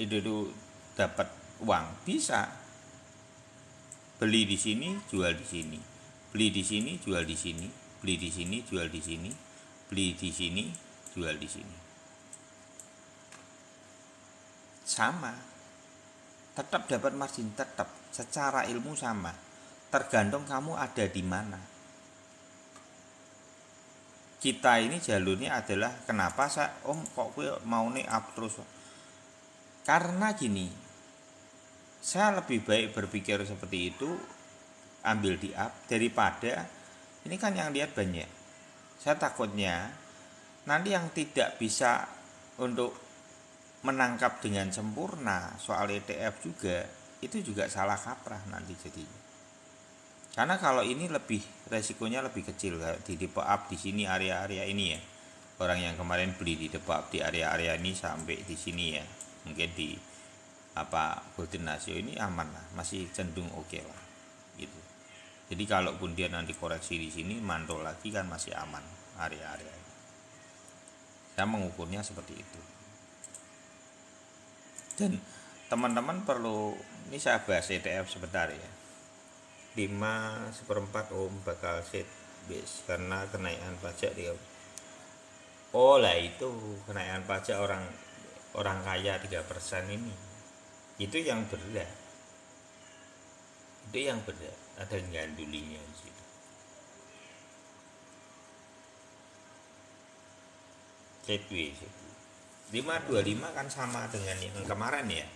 itu dapat uang? Bisa. Beli di sini, jual di sini. Beli di sini, jual di sini. Beli di sini, jual di sini. Beli di sini, jual di sini. Sama. Tetap dapat margin, tetap secara ilmu sama. Tergantung kamu ada di mana. Kita ini jalurnya adalah kenapa kok gue mau nih up terus. Karena gini, saya lebih baik berpikir seperti itu, ambil di up daripada ini kan yang lihat banyak. Saya takutnya nanti yang tidak bisa untuk menangkap dengan sempurna soal ETF juga, itu juga salah kaprah nanti jadinya. Karena kalau ini lebih resikonya lebih kecil di tipe up di sini area-area ini ya. Orang yang kemarin beli di tipe up di area-area ini sampai di sini ya. Mungkin di Golden Ratio ini aman lah, masih cenderung oke lah gitu. Jadi kalaupun dia nanti koreksi di sini mantul lagi kan masih aman area-area. Saya mengukurnya seperti itu. Dan teman-teman perlu, ini saya bahas ETF sebentar ya. 5/4 bakal set base karena kenaikan pajak dia. Oh lah itu kenaikan pajak orang kaya 3% ini. Itu yang berat. Itu yang berat. Ada gandulinya di situ. Setway 525 kan sama dengan yang kemarin ya.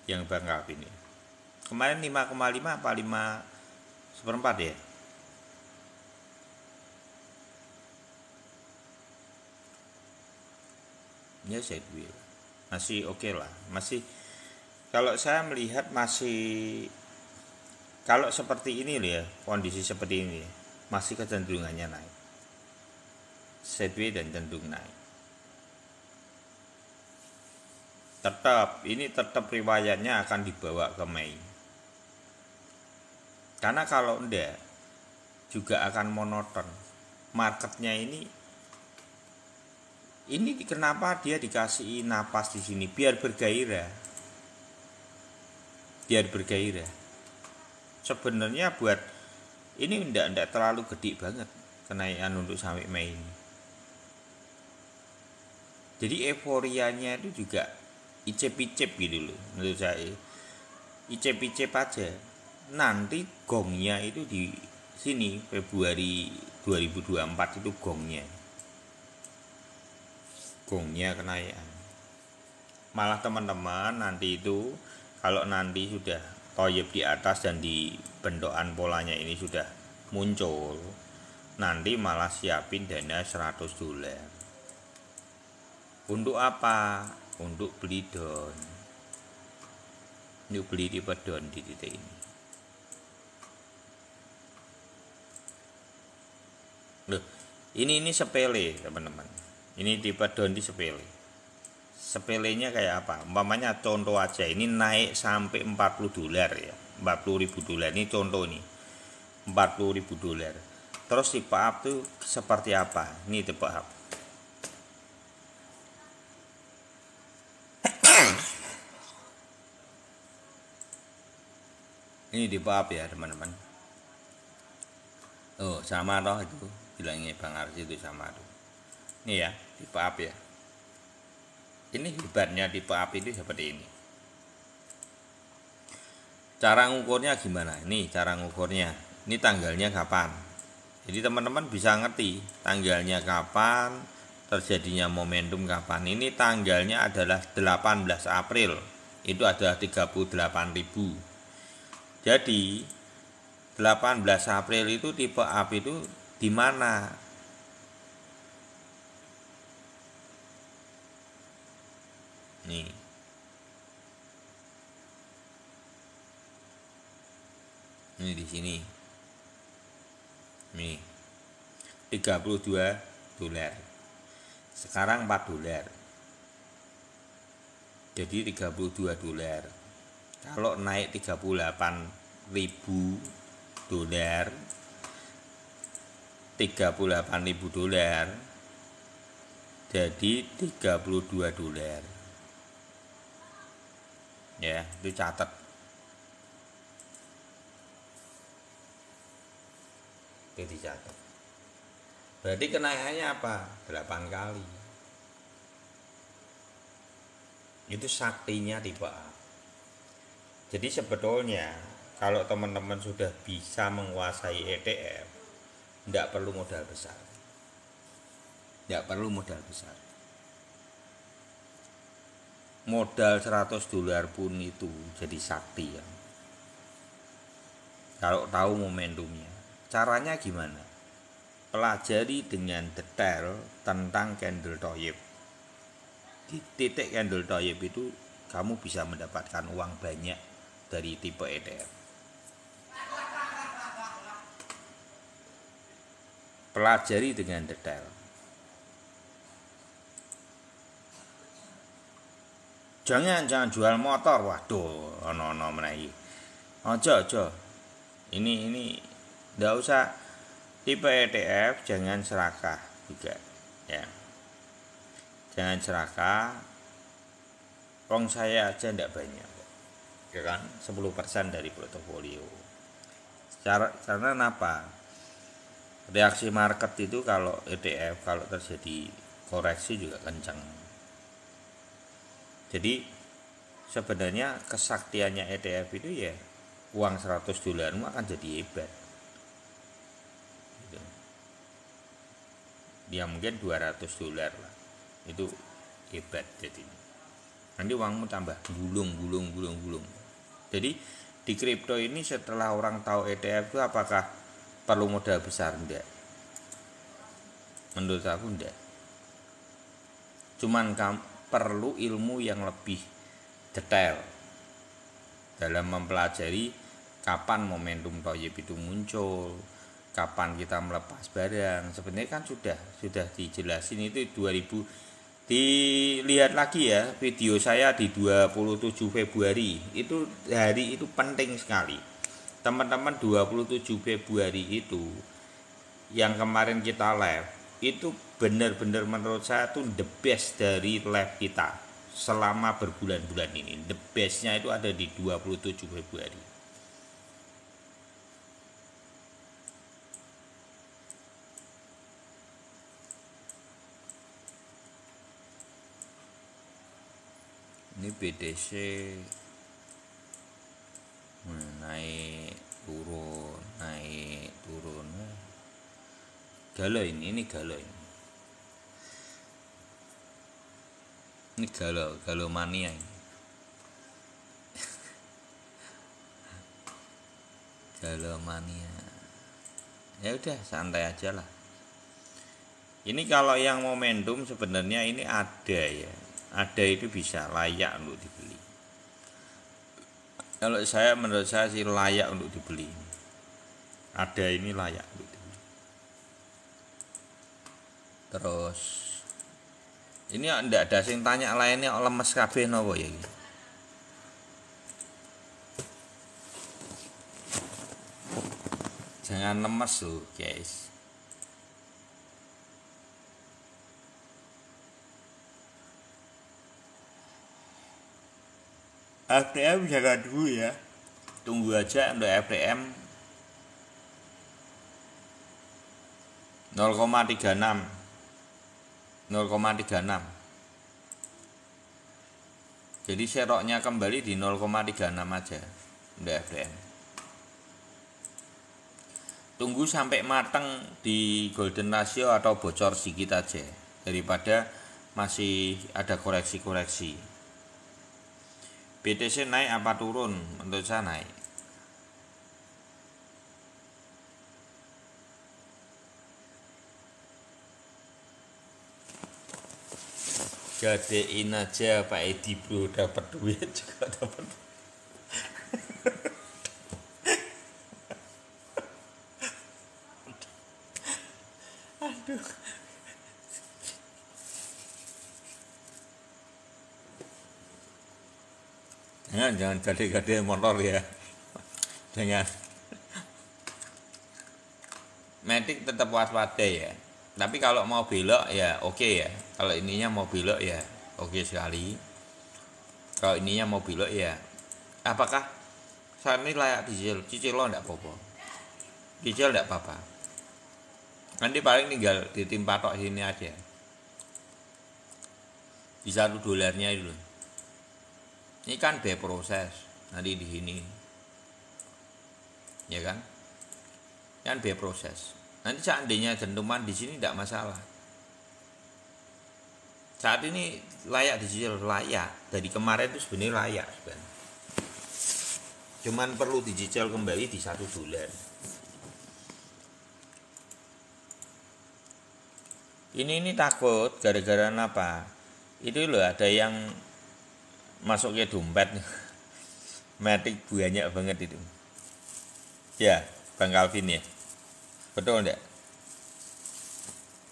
Yang bangkap ini. Kemarin 5,5 apa 5/4 ya? Ya sideways. Masih oke lah. Masih kalau saya melihat masih kalau seperti ini ya, kondisi seperti ini masih kecenderungannya naik. Sideways dan cenderung naik. Tetap riwayatnya akan dibawa ke Mei. Karena kalau enggak juga akan monoton. Marketnya ini kenapa dia dikasih napas di sini biar bergairah. Sebenarnya buat ini enggak terlalu gede banget kenaikan untuk sampai Mei ini. Jadi euforianya itu juga icep-icep gitu loh menurut saya. Icep-icep aja. Nanti gongnya itu di sini Februari 2024 itu gongnya kenaikan. Malah teman-teman nanti itu kalau nanti sudah toyib di atas dan di bentukan polanya ini sudah muncul, nanti malah siapin dana $100. Untuk apa? Untuk beli don. Untuk beli tipe don di titik ini. Loh, ini sepele teman-teman. Ini tipe don di sepele. Sepelenya kayak apa? Umpamanya contoh aja, ini naik sampai $40 ya. $40.000 ini contoh nih. $40.000. Terus tipe up tuh seperti apa? Ini tipe up. Ini tipe up ya teman-teman. Oh sama toh itu bilangnya Bang Arsi itu sama tuh. Ini ya tipe up ya. Ini hebatnya tipe up itu seperti ini. Cara ngukurnya gimana? Ini cara ngukurnya. Ini tanggalnya kapan? Jadi teman-teman bisa ngerti tanggalnya kapan, terjadinya momentum kapan. Ini tanggalnya adalah 18 April itu adalah 38.000. Jadi 18 April itu tipe up itu di mana? Nih. Ini di sini. Nih. 32 dolar. Sekarang 4 dolar. Jadi 32 dolar. Kalau naik 38.000 dolar, 38.000 dolar, jadi 32 dolar. Ya, itu catat. Itu dicatat. Berarti kenaikannya apa? 8 kali. Itu saktinya tipe A. Jadi sebetulnya kalau teman-teman sudah bisa menguasai ETF, tidak perlu modal besar. Tidak perlu modal besar. Modal 100 dolar pun itu jadi sakti ya. Kalau tahu momentumnya. Caranya gimana? Pelajari dengan detail tentang candle Toyib. Di titik candle Toyib itu kamu bisa mendapatkan uang banyak dari tipe ETF. Pelajari dengan detail. Jangan jual motor, waduh, ono menaiki. Ojo. Ini ndak usah tipe ETF, jangan serakah juga, ya. Jangan serakah. Wong saya aja ndak banyak, ya kan? 10% dari portofolio. Karena apa? Reaksi market itu kalau ETF kalau terjadi koreksi juga kencang. Jadi sebenarnya kesaktiannya ETF itu ya uang 100 dolarmu akan jadi hebat. Gitu. Dia mungkin 200 dolar lah. Itu hebat jadinya. Nanti uangmu tambah gulung. Jadi di kripto ini setelah orang tahu ETF itu apakah perlu modal besar? Enggak. Menurut aku enggak. Cuman perlu ilmu yang lebih detail dalam mempelajari kapan momentum Toyib itu muncul, kapan kita melepas barang. Sebenarnya kan sudah dijelasin itu 2000. Dilihat lagi ya video saya di 27 Februari. Itu hari itu penting sekali. Teman-teman 27 Februari itu yang kemarin kita live itu benar-benar menurut saya tuh the best dari live kita selama berbulan-bulan ini. The bestnya itu ada di 27 Februari. Ini BTC naik turun. Galau ini galau ini. Ini galau mania ini. Galau mania. Ya udah santai aja lah. Ini kalau yang momentum sebenarnya ini ada ya. Ada itu bisa layak untuk dibeli. Kalau menurut saya sih layak untuk dibeli. Ada ini layak untuk dibeli. Terus ini ndak ada sing tanya lainnya lemes kabeh napa ya iki. Jangan lemes loh, guys. FTM jaga dulu ya. Tunggu aja untuk FTM 0,36. Jadi seroknya kembali di 0,36 aja untuk FTM. Tunggu sampai matang di golden ratio atau bocor sedikit aja daripada masih ada koreksi-koreksi. BTC naik apa turun? Menurut saya naik. Gadein aja Pak Edi bro, dapat duit juga dapat. Jangan gade-gade motor ya. Jangan. Matic tetap waspada ya. Tapi kalau mau belok ya oke ya. Kalau ininya mau belok ya oke sekali. Kalau ininya mau belok ya. Apakah saat ini layak dicicil? Cicil lo enggak apa-apa. Cicil enggak apa-apa. Nanti paling tinggal ditimpa tok sini aja. Di $1 itu loh. Ini kan B proses. Nanti di sini. Ya kan? Kan B proses. Nanti seandainya dentuman di sini tidak masalah. Saat ini layak dicicil, layak. Dari kemarin itu sebenarnya layak sebenarnya. Cuman perlu dicicil kembali di $1. Ini takut gara-gara apa? Itu loh ada yang masuk ke dompet. Matic banyak banget itu. Ya, Bang Calvin ya. Betul enggak?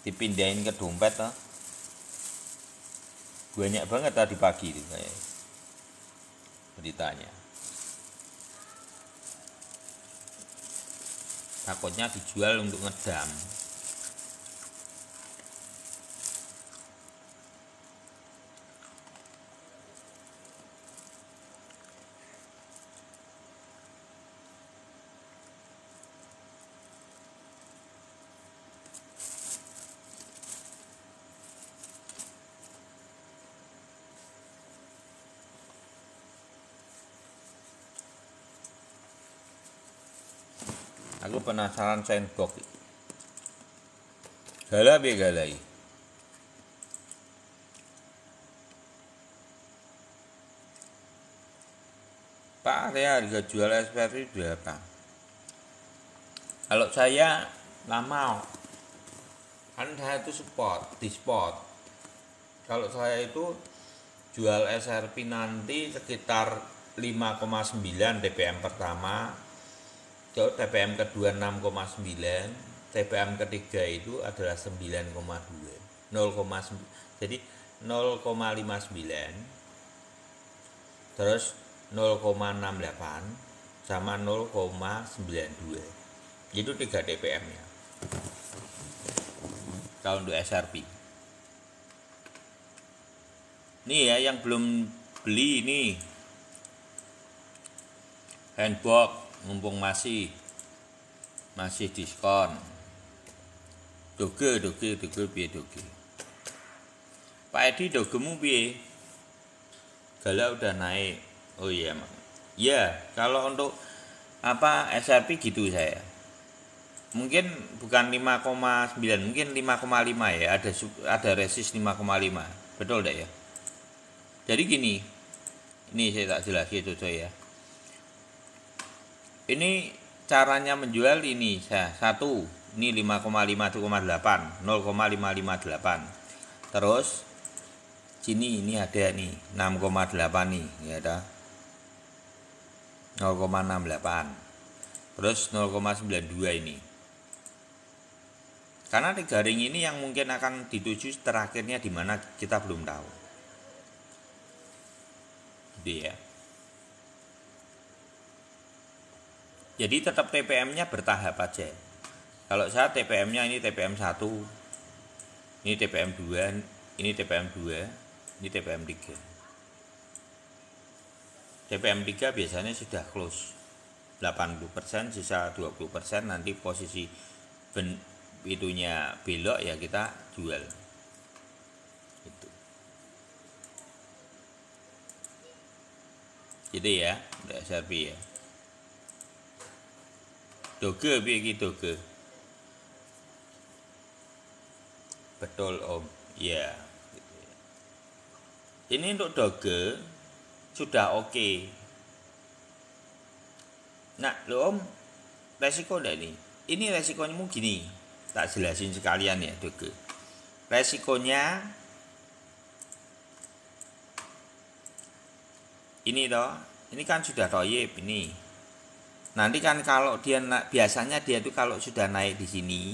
Dipindahin ke dompet toh. Banyak banget tadi pagi itu kayak beritanya. Takutnya dijual untuk ngedam. Aku penasaran sandbox. Galai. Pak, area harga jual SPR itu berapa? Kalau saya lama, kan saya itu di spot. Kalau saya itu jual SRP nanti sekitar 5,9 TPM pertama, TPM kedua 6,9, TPM ketiga itu adalah 9,2, 0,9, jadi 0,59, terus 0,68 sama 0,92. Itu 3 TPM-nya. Kalau untuk SRP. Nih ya yang belum beli nih. Handbox mumpung masih diskon. Doge piye doge. Pak Edi dogemu piye? Gala udah naik. Oh iya, ya kalau untuk SRP gitu saya. Mungkin bukan 5,9, mungkin 5,5 ya. Ada resist 5,5. Betul enggak ya? Jadi gini. Ini saya tak jelasin itu ya. Ini caranya menjual ini satu, ini 5,5,8, 0,558. Terus sini ini ada nih 6,8 nih, ya ada 0,68. Terus 0,92 ini. Karena 3 ring ini yang mungkin akan dituju terakhirnya di mana kita belum tahu. Jadi ya. Jadi tetap TPM-nya bertahap aja. Kalau saya TPM-nya ini TPM 1, ini TPM 2, ini TPM 2, ini TPM 3. TPM 3 biasanya sudah close 80%, sisa 20% nanti posisi itunya belok ya kita jual. Gitu. Gitu ya, udah SRP ya. Doge piye iki doge? Betul Om. Iya. Ini untuk doge sudah oke. Nah lo om, resiko enggak nih? Ini resikonya gini, tak jelasin sekalian ya Doge. Resikonya ini toh, ini kan sudah toyib ini. Nanti kan kalau dia biasanya dia tuh kalau sudah naik di sini,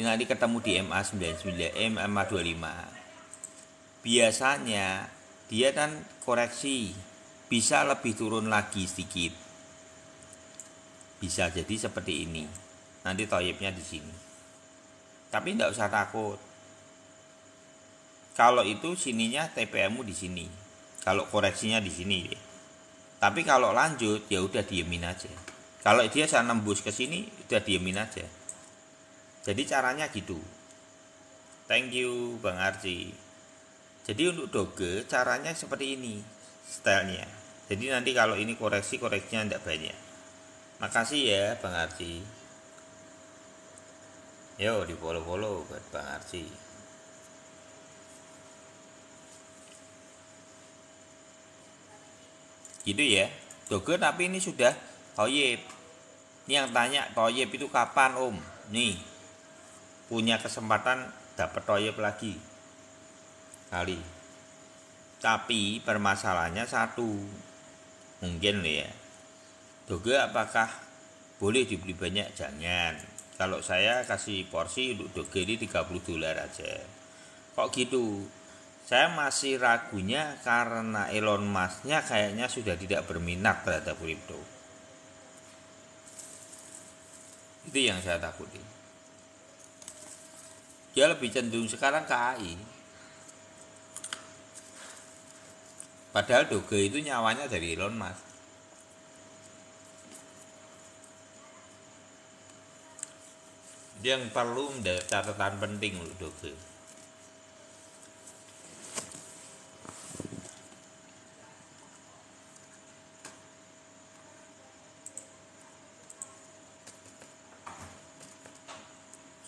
nanti ketemu di MA 99, MA 25. Biasanya dia kan koreksi, bisa lebih turun lagi sedikit. Bisa jadi seperti ini. Nanti toyibnya di sini. Tapi tidak usah takut. Kalau itu sininya TPM-mu di sini. Kalau koreksinya di sini. Tapi kalau lanjut ya udah diemin aja. Kalau dia saya nembus ke sini udah diemin aja. Jadi caranya gitu. Thank you Bang Arci. Jadi untuk Doge caranya seperti ini stylenya. Jadi nanti kalau ini koreksinya tidak banyak. Makasih ya Bang Arci. Yo di follow buat Bang Arci. Gitu ya. Doge tapi ini sudah toyib. Ini yang tanya toyib itu kapan om? Nih punya kesempatan dapat toyib lagi kali. Tapi permasalahannya satu, mungkin ya Doge apakah boleh dibeli banyak? Jangan. Kalau saya kasih porsi untuk Doge ini $30 aja. Kok gitu? Saya masih ragunya karena Elon Musk-nya kayaknya sudah tidak berminat terhadap kripto. Itu yang saya takuti. Dia lebih cenderung sekarang ke AI. Padahal Doge itu nyawanya dari Elon Musk. Dia yang perlu catatan penting untuk Doge.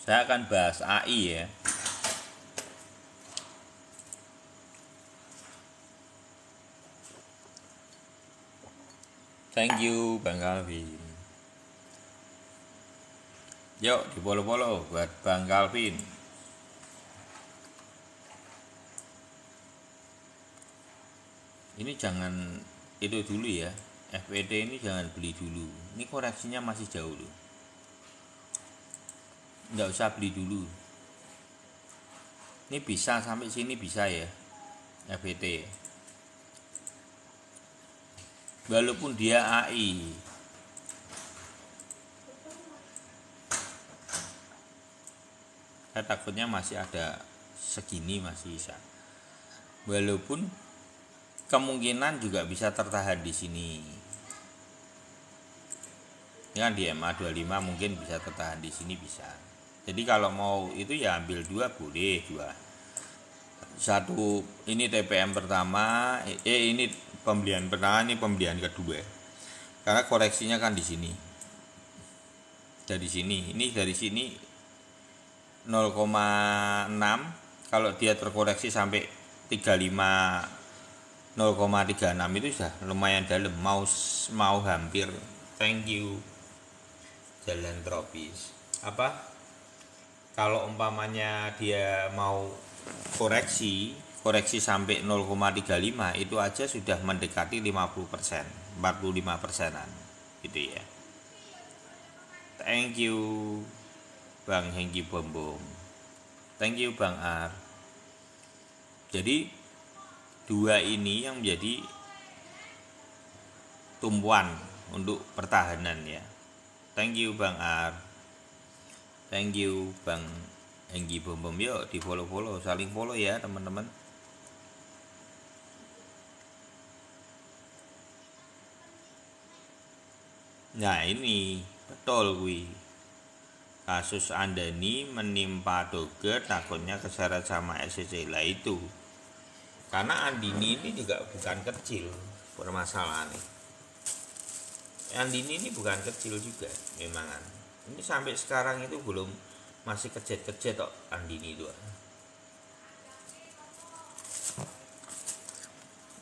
Saya akan bahas AI ya. Thank you Bang Calvin. Yuk di follow buat Bang Calvin. Ini jangan itu dulu ya. FPT ini jangan beli dulu. Ini koreksinya masih jauh loh. Nggak usah beli dulu. Ini bisa sampai sini bisa ya FPT. Walaupun dia AI. Saya takutnya masih ada segini masih bisa. Walaupun kemungkinan juga bisa tertahan di sini. Ini kan di MA 25 mungkin bisa tertahan di sini bisa. Jadi kalau mau itu ya ambil dua boleh dua. Satu ini TPM pertama, ini pembelian pertama, ini pembelian kedua. Karena koreksinya kan di sini. Dari sini, ini dari sini 0,6. Kalau dia terkoreksi sampai 35 0,36 itu sudah lumayan dalam, mau hampir. Thank you Jalan Tropis. Apa? Kalau umpamanya dia mau koreksi sampai 0,35 itu aja sudah mendekati 50%, 45%-an gitu ya. Thank you Bang Hengki Bombom. Thank you Bang Ar. Jadi dua ini yang menjadi tumpuan untuk pertahanan ya. Thank you Bang Ar. Thank you Bang Hengki Bombom. Yuk di follow saling follow ya teman-teman. Nah ini betul gue. Kasus Andani menimpa Doge takutnya keseret sama SEC lah itu. Karena Andini ini juga bukan kecil permasalahannya. Andini ini bukan kecil juga memang. Ini sampai sekarang itu belum, masih kecet-kecet kok Andini itu.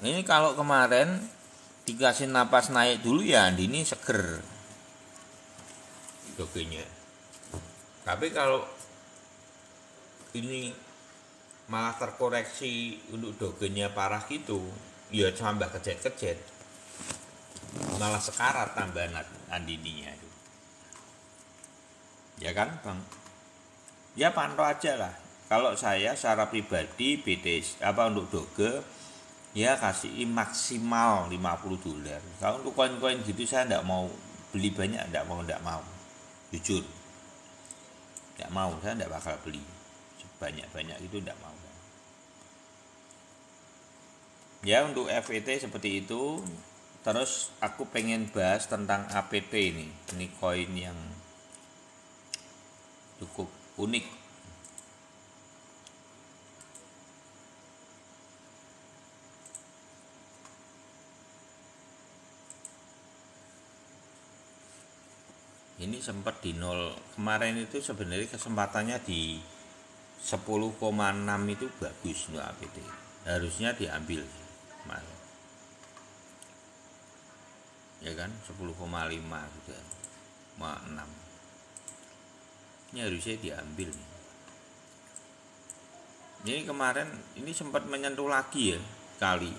Ini kalau kemarin dikasih napas naik dulu ya Andini seger dogenya. Tapi kalau ini malah terkoreksi untuk dogenya parah gitu, ya tambah kejet-kejet. Malah sekarat tambahan Andininya itu. Ya kan, Bang? Ya pantau aja lah. Kalau saya secara pribadi BTS untuk doge ya kasih maksimal $50. Kalau untuk koin-koin gitu saya enggak mau beli banyak, enggak mau. Jujur. Enggak mau, saya enggak bakal beli. Sebanyak-banyak itu enggak mau. Ya untuk FET seperti itu. Terus aku pengen bahas tentang APT ini. Ini koin yang cukup unik. Ini sempat di 0 kemarin itu sebenarnya kesempatannya di 10,6 itu bagus untuk APT. Harusnya diambil kemarin. Ya kan 10,5 sudah 6. Ini harusnya diambil nih. Ini kemarin ini sempat menyentuh lagi ya kali.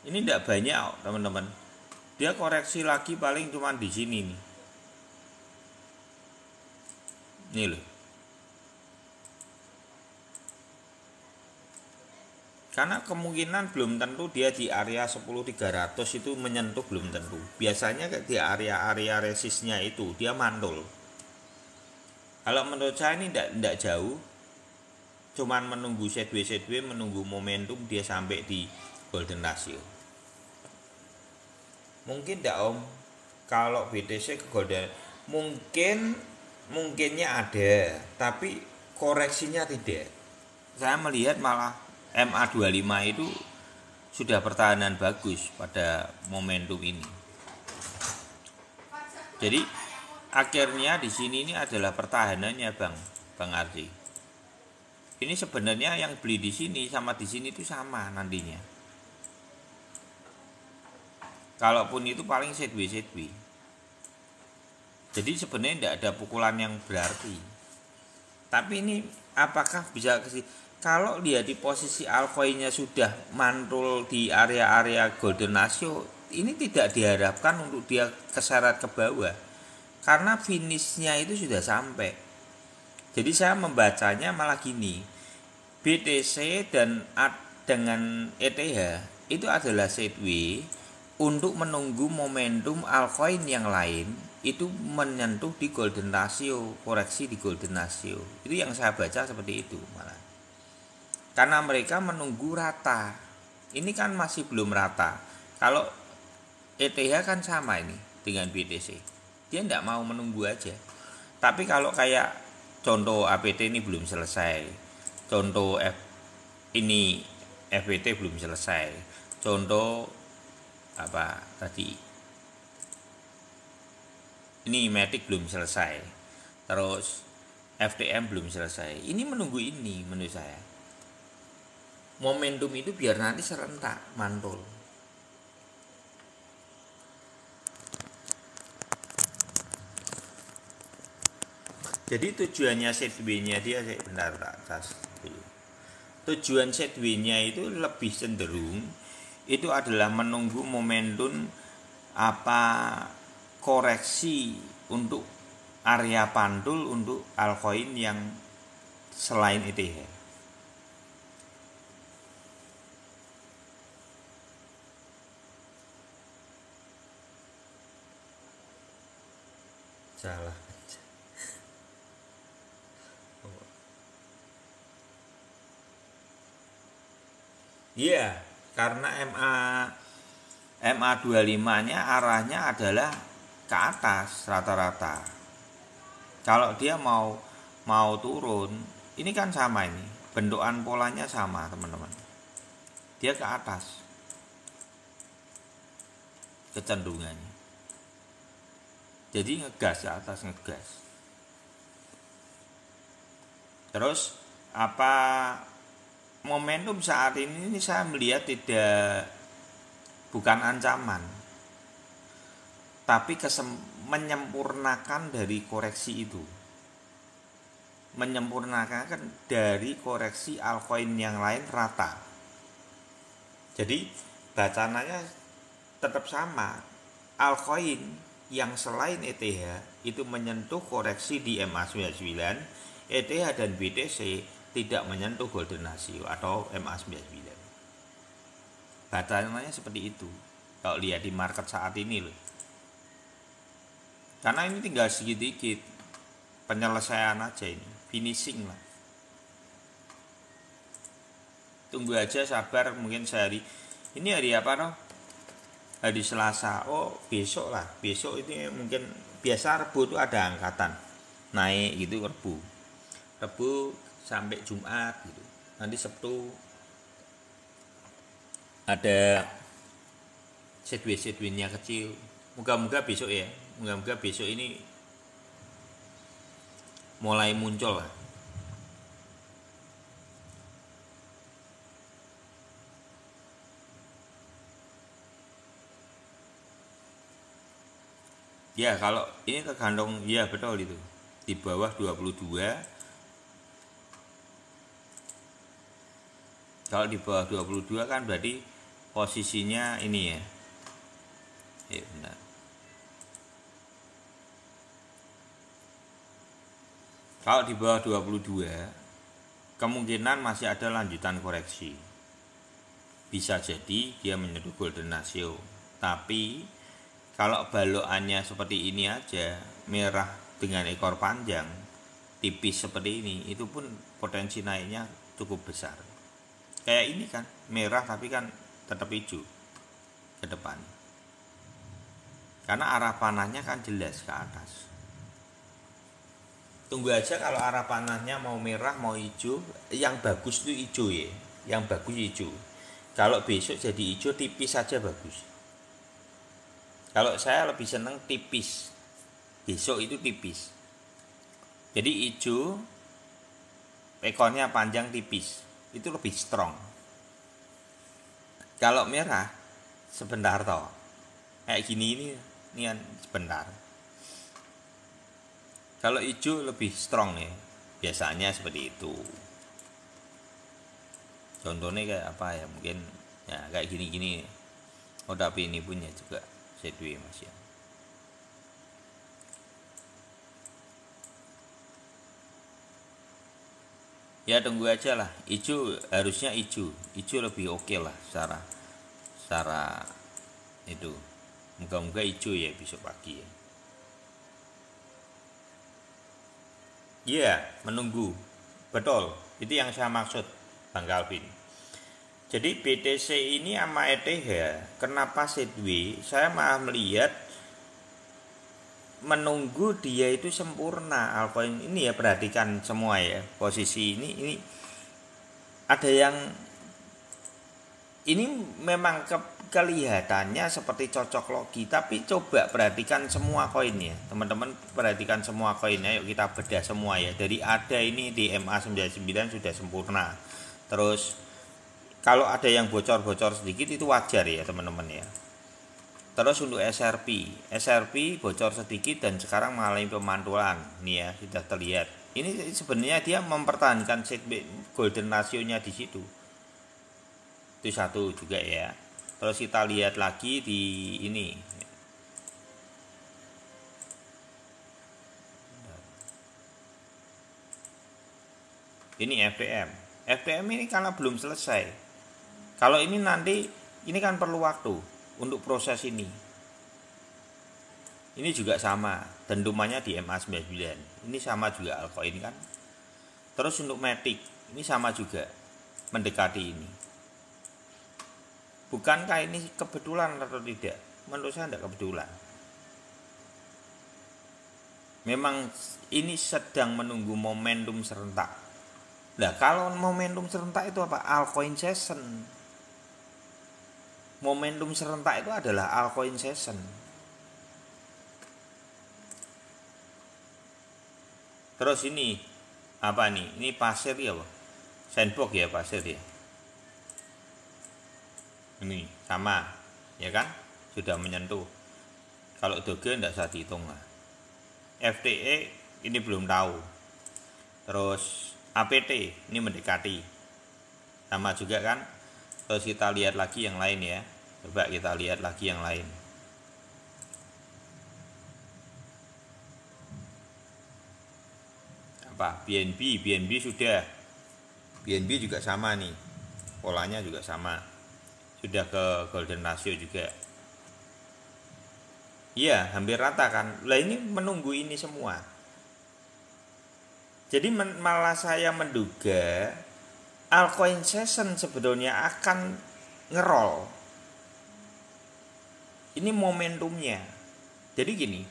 Ini tidak banyak teman-teman. Dia koreksi lagi paling cuma di sini nih. Ini loh. Karena kemungkinan belum tentu dia di area 10.300 itu menyentuh, belum tentu. Biasanya di area-area resistnya itu dia mantul. Kalau menurut saya ini tidak jauh. Cuman menunggu sideways menunggu momentum dia sampai di golden ratio. Mungkin tidak Om. Kalau BTC ke golden mungkinnya ada, tapi koreksinya tidak. Saya melihat malah MA25 itu sudah pertahanan bagus pada momentum ini. Jadi akhirnya di sini ini adalah pertahanannya Bang Ardi. Ini sebenarnya yang beli di sini sama di sini itu sama nantinya. Kalaupun itu paling sideways. Jadi sebenarnya tidak ada pukulan yang berarti. Tapi ini apakah bisa kalau dia di posisi altcoinnya sudah mantul di area-area golden ratio, ini tidak diharapkan untuk dia keseret ke bawah. Karena finishnya itu sudah sampai. Jadi saya membacanya malah gini. BTC dengan ETH itu adalah sideways untuk menunggu momentum altcoin yang lain itu menyentuh di golden ratio, koreksi di golden ratio. Itu yang saya baca seperti itu malah. Karena mereka menunggu rata. Ini kan masih belum rata. Kalau ETH kan sama ini dengan BTC. Dia tidak mau menunggu aja. Tapi kalau kayak contoh APT ini belum selesai. Contoh ini FPT belum selesai. Contoh apa tadi? Ini Matic belum selesai. Terus FTM belum selesai. Ini menunggu ini menurut saya. Momentum itu biar nanti serentak mantul. Jadi tujuannya setway-nya dia bentar atas. Tujuan setway-nya itu lebih cenderung itu adalah menunggu momentum koreksi untuk area pantul untuk altcoin yang selain ETH. Salah. Iya, karena MA25-nya arahnya adalah ke atas rata-rata. Kalau dia mau turun, ini kan sama ini. Bentukan polanya sama, teman-teman. Dia ke atas. Kecenderungannya. Jadi ngegas ke atas, ngegas. Terus momentum saat ini saya melihat bukan ancaman, tapi menyempurnakan dari koreksi itu, menyempurnakan dari koreksi altcoin yang lain rata. Jadi bacananya tetap sama, altcoin yang selain ETH itu menyentuh koreksi di MA99, ETH dan BTC tidak menyentuh golden ratio atau MA99. Bacananya seperti itu kalau lihat di market saat ini loh. Karena ini tinggal sedikit penyelesaian aja, ini finishing lah. Tunggu aja, sabar, mungkin sehari ini hari apa noh? Hari Selasa. Oh besok lah, besok ini mungkin biasa Rebu itu ada angkatan naik gitu, Rebu sampai Jumat gitu. Nanti Sabtu ada sideways-nya kecil. Moga-moga besok ya, moga-moga besok ini mulai muncul lah. Ya kalau ini tergantung, ya betul itu di bawah 22. Kalau di bawah 22 kan berarti posisinya ini ya. Ya benar. Kalau di bawah 22 kemungkinan masih ada lanjutan koreksi. Bisa jadi dia menyentuh golden ratio. Tapi kalau balokannya seperti ini aja, merah dengan ekor panjang, tipis seperti ini, itu pun potensi naiknya cukup besar. Kayak ini kan, merah tapi kan tetap hijau ke depan. Karena arah panahnya kan jelas ke atas. Tunggu aja kalau arah panahnya mau merah mau hijau, yang bagus itu hijau ya, yang bagus hijau. Kalau besok jadi hijau tipis saja bagus. Kalau saya lebih seneng tipis, besok itu tipis. Jadi hijau, ekornya panjang tipis, itu lebih strong. Kalau merah, sebentar toh, kayak gini ini kan sebentar. Kalau hijau lebih strong ya, biasanya seperti itu. Contohnya kayak apa ya, mungkin ya kayak gini-gini. Oh tapi ini punya juga sideways mas ya. Ya tunggu aja lah, hijau harusnya hijau lebih oke lah secara itu. Moga-moga hijau ya besok pagi ya. Iya, menunggu. Betul, itu yang saya maksud Bang Calvin. Jadi BTC ini sama ETH, kenapa sideways? Saya malah melihat menunggu dia itu sempurna altcoin ini ya, perhatikan semua ya posisi ini ada yang ini memang kelihatannya seperti cocok logi, tapi coba perhatikan semua koinnya teman-teman, perhatikan semua koinnya, yuk kita bedah semua ya. Dari ada ini di MA99 sudah sempurna, terus kalau ada yang bocor-bocor sedikit itu wajar ya teman-teman ya. Terus untuk SRP bocor sedikit dan sekarang mengalami pemantulan nih ya, sudah terlihat. Ini sebenarnya dia mempertahankan golden ratio-nya di situ. Itu satu juga ya. Terus kita lihat lagi di ini. Ini FTM ini karena belum selesai. Kalau ini nanti ini kan perlu waktu untuk proses ini. Ini juga sama, dentumannya di MA99. Ini sama juga altcoin kan. Terus untuk Matic, ini sama juga, mendekati ini. Bukankah ini kebetulan atau tidak? Menurut saya tidak kebetulan. Memang ini sedang menunggu momentum serentak. Nah, kalau momentum serentak itu apa? Altcoin session. Momentum serentak itu adalah altcoin session. Terus ini apa nih? Ini pasir ya, Sandbox ya, pasir ya. Ini sama, ya kan? Sudah menyentuh. Kalau Doge tidak usah dihitung lah. FTE ini belum tahu. Terus APT ini mendekati. Sama juga kan? Terus kita lihat lagi yang lain ya. Coba kita lihat lagi yang lain. Apa? BNB sudah. BNB juga sama nih. Polanya juga sama. Sudah ke golden ratio juga. Iya, hampir rata kan. Lah ini menunggu ini semua. Jadi malah saya menduga altcoin session sebetulnya akan ngerol. Ini momentumnya. Jadi gini,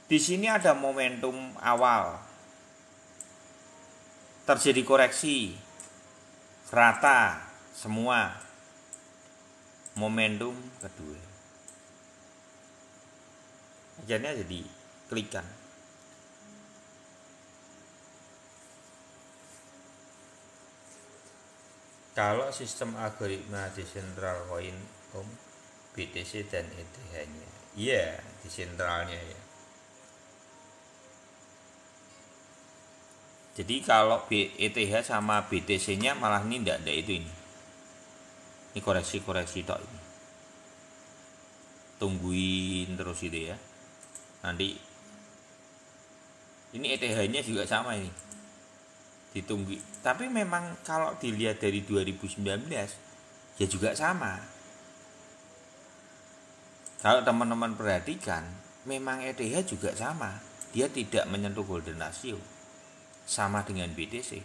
di sini ada momentum awal, terjadi koreksi, rata semua. Momentum kedua, akhirnya jadi klikan. Kalau sistem algoritma desentral coin BTC dan ETH-nya, iya desentralnya ya. Jadi kalau ETH sama BTC-nya malah ini tidak ada itu ini. Ini koreksi-koreksi tok ini. Tungguin terus itu ya. Nanti ini ETH-nya juga sama ini. Ditunggu. Tapi memang kalau dilihat dari 2019 ya juga sama. Kalau teman-teman perhatikan, memang ETH juga sama. Dia tidak menyentuh golden ratio. Sama dengan BTC.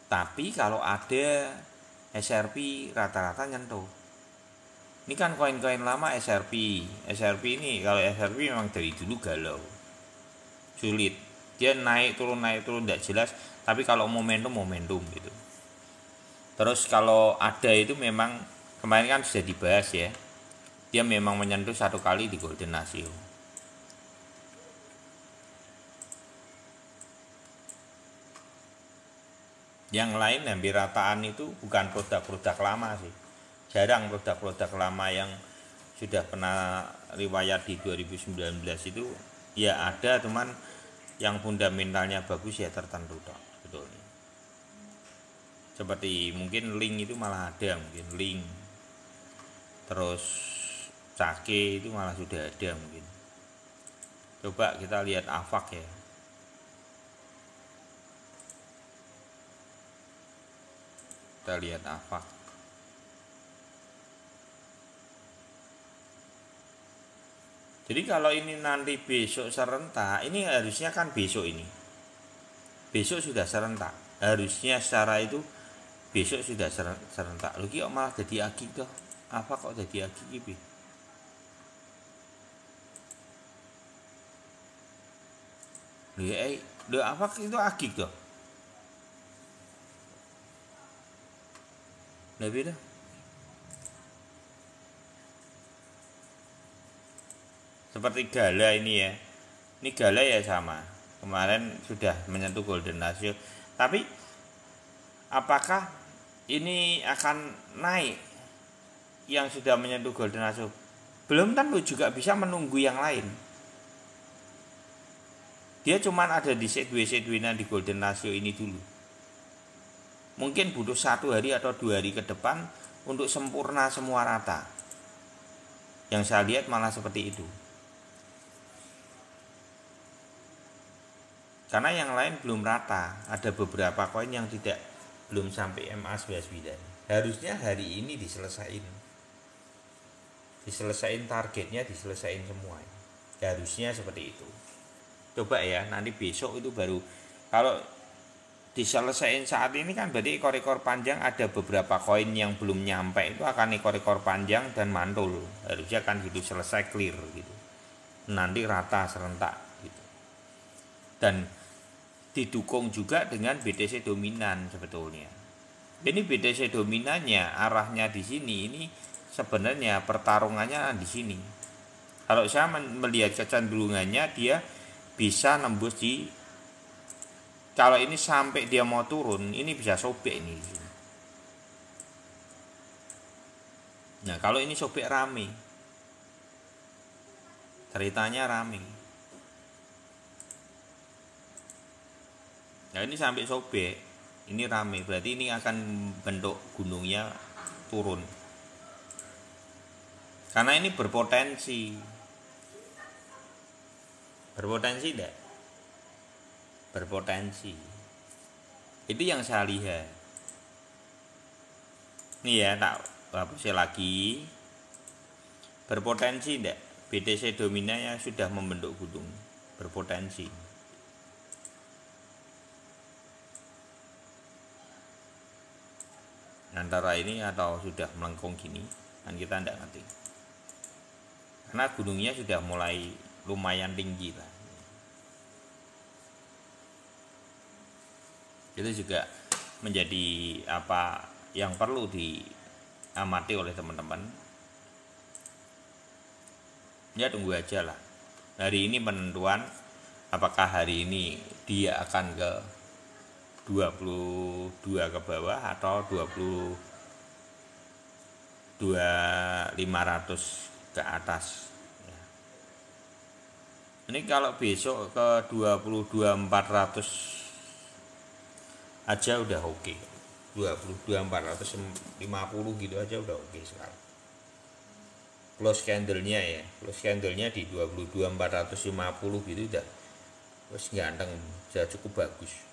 Tapi kalau ada SRP rata-rata nyentuh. Ini kan koin-koin lama SRP. SRP ini kalau SRP memang dari dulu galau. Sulit, dia naik turun tidak jelas, tapi kalau momentum gitu. Terus kalau ada itu memang kemarin kan sudah dibahas ya, dia memang menyentuh satu kali di golden ratio. Yang lain hampir rataan itu bukan produk-produk lama sih, jarang produk-produk lama yang sudah pernah riwayat di 2019 itu ya ada, teman yang fundamentalnya bagus ya tertentu toh, betul. Seperti mungkin link itu malah ada, mungkin link. Terus Cake itu malah sudah ada mungkin. Coba kita lihat AVAX ya. Kita lihat AVAX. Jadi kalau ini nanti besok serentak, ini harusnya kan besok ini. Besok sudah serentak. Harusnya secara itu besok sudah serentak. Lho kok malah jadi agi toh? Apa kok jadi agi iki? Lho apa itu agi toh? Lah beda. Seperti Gala ini ya, ini Gala ya sama, kemarin sudah menyentuh golden ratio, tapi apakah ini akan naik yang sudah menyentuh golden ratio? Belum tentu, juga bisa menunggu yang lain. Dia cuma ada di sideways-nya di golden ratio ini dulu, mungkin butuh 1 hari atau 2 hari ke depan untuk sempurna semua rata. Yang saya lihat malah seperti itu. Karena yang lain belum rata, ada beberapa koin yang belum sampai MA99. Harusnya hari ini diselesain targetnya, diselesain semua. Harusnya seperti itu. Coba ya, nanti besok itu baru, kalau diselesain saat ini kan berarti ekor-ekor panjang ada beberapa koin yang belum nyampe, itu akan ekor-ekor panjang dan mantul. Harusnya kan gitu, selesai clear gitu. Nanti rata serentak gitu. Dan didukung juga dengan BTC dominan sebetulnya. Ini BTC dominannya arahnya di sini, ini sebenarnya pertarungannya di sini. Kalau saya melihat kecenderungannya dia bisa nembus di Kalau ini sampai dia mau turun, ini bisa sobek ini. Nah, kalau ini sobek rame, ceritanya rame. Nah, ini sampai sobek, ini rame, berarti ini akan bentuk gunungnya turun. Karena ini berpotensi tidak? Berpotensi. Itu yang saya lihat. Ini ya, tak hapus lagi. Berpotensi tidak? BTC dominanya sudah membentuk gunung. Berpotensi. Antara ini atau sudah melengkung gini, kan kita tidak ngerti. Karena gunungnya sudah mulai lumayan tinggi lah. Itu juga menjadi apa yang perlu diamati oleh teman-teman. Ya tunggu aja lah. Hari ini penentuan apakah hari ini dia akan ke 22 ke bawah atau 22.500 ke atas. Ini kalau besok ke 22.400 aja udah oke. 22.450 gitu aja udah oke sekali. Close candle-nya ya, close candle-nya di 22.450 gitu udah wes ganteng, sudah cukup bagus.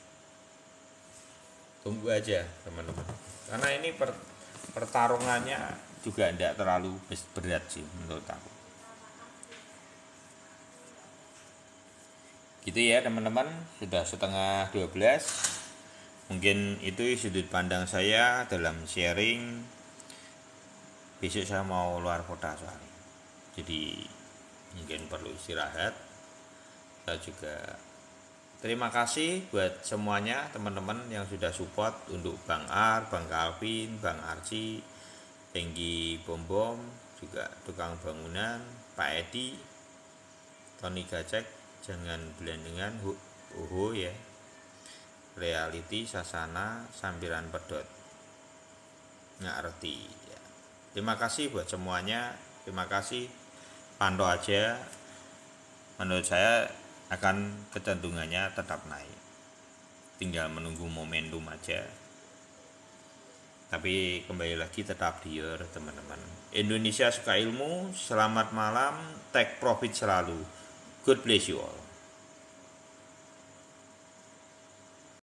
Tunggu aja teman-teman. Karena ini pertarungannya juga tidak terlalu berat sih menurut aku. Gitu ya teman-teman, sudah setengah 12. Mungkin itu sudut pandang saya dalam sharing. Besok saya mau luar kota soalnya, jadi mungkin perlu istirahat. Saya juga terima kasih buat semuanya teman-teman yang sudah support untuk Bang Ar, Bang Calvin, Bang Arci, Tenggi Bombom, juga tukang bangunan, Pak Edi, Tony Gacek, jangan belendengan, Uhu ya, Reality, Sasana, Sambiran Pedot, nggak arti ya. Terima kasih buat semuanya, terima kasih. Pantau aja, menurut saya akan kecenderungannya tetap naik, tinggal menunggu momentum aja. Tapi kembali lagi tetap dior teman-teman. Indonesia suka ilmu, selamat malam, take profit selalu. God bless you all.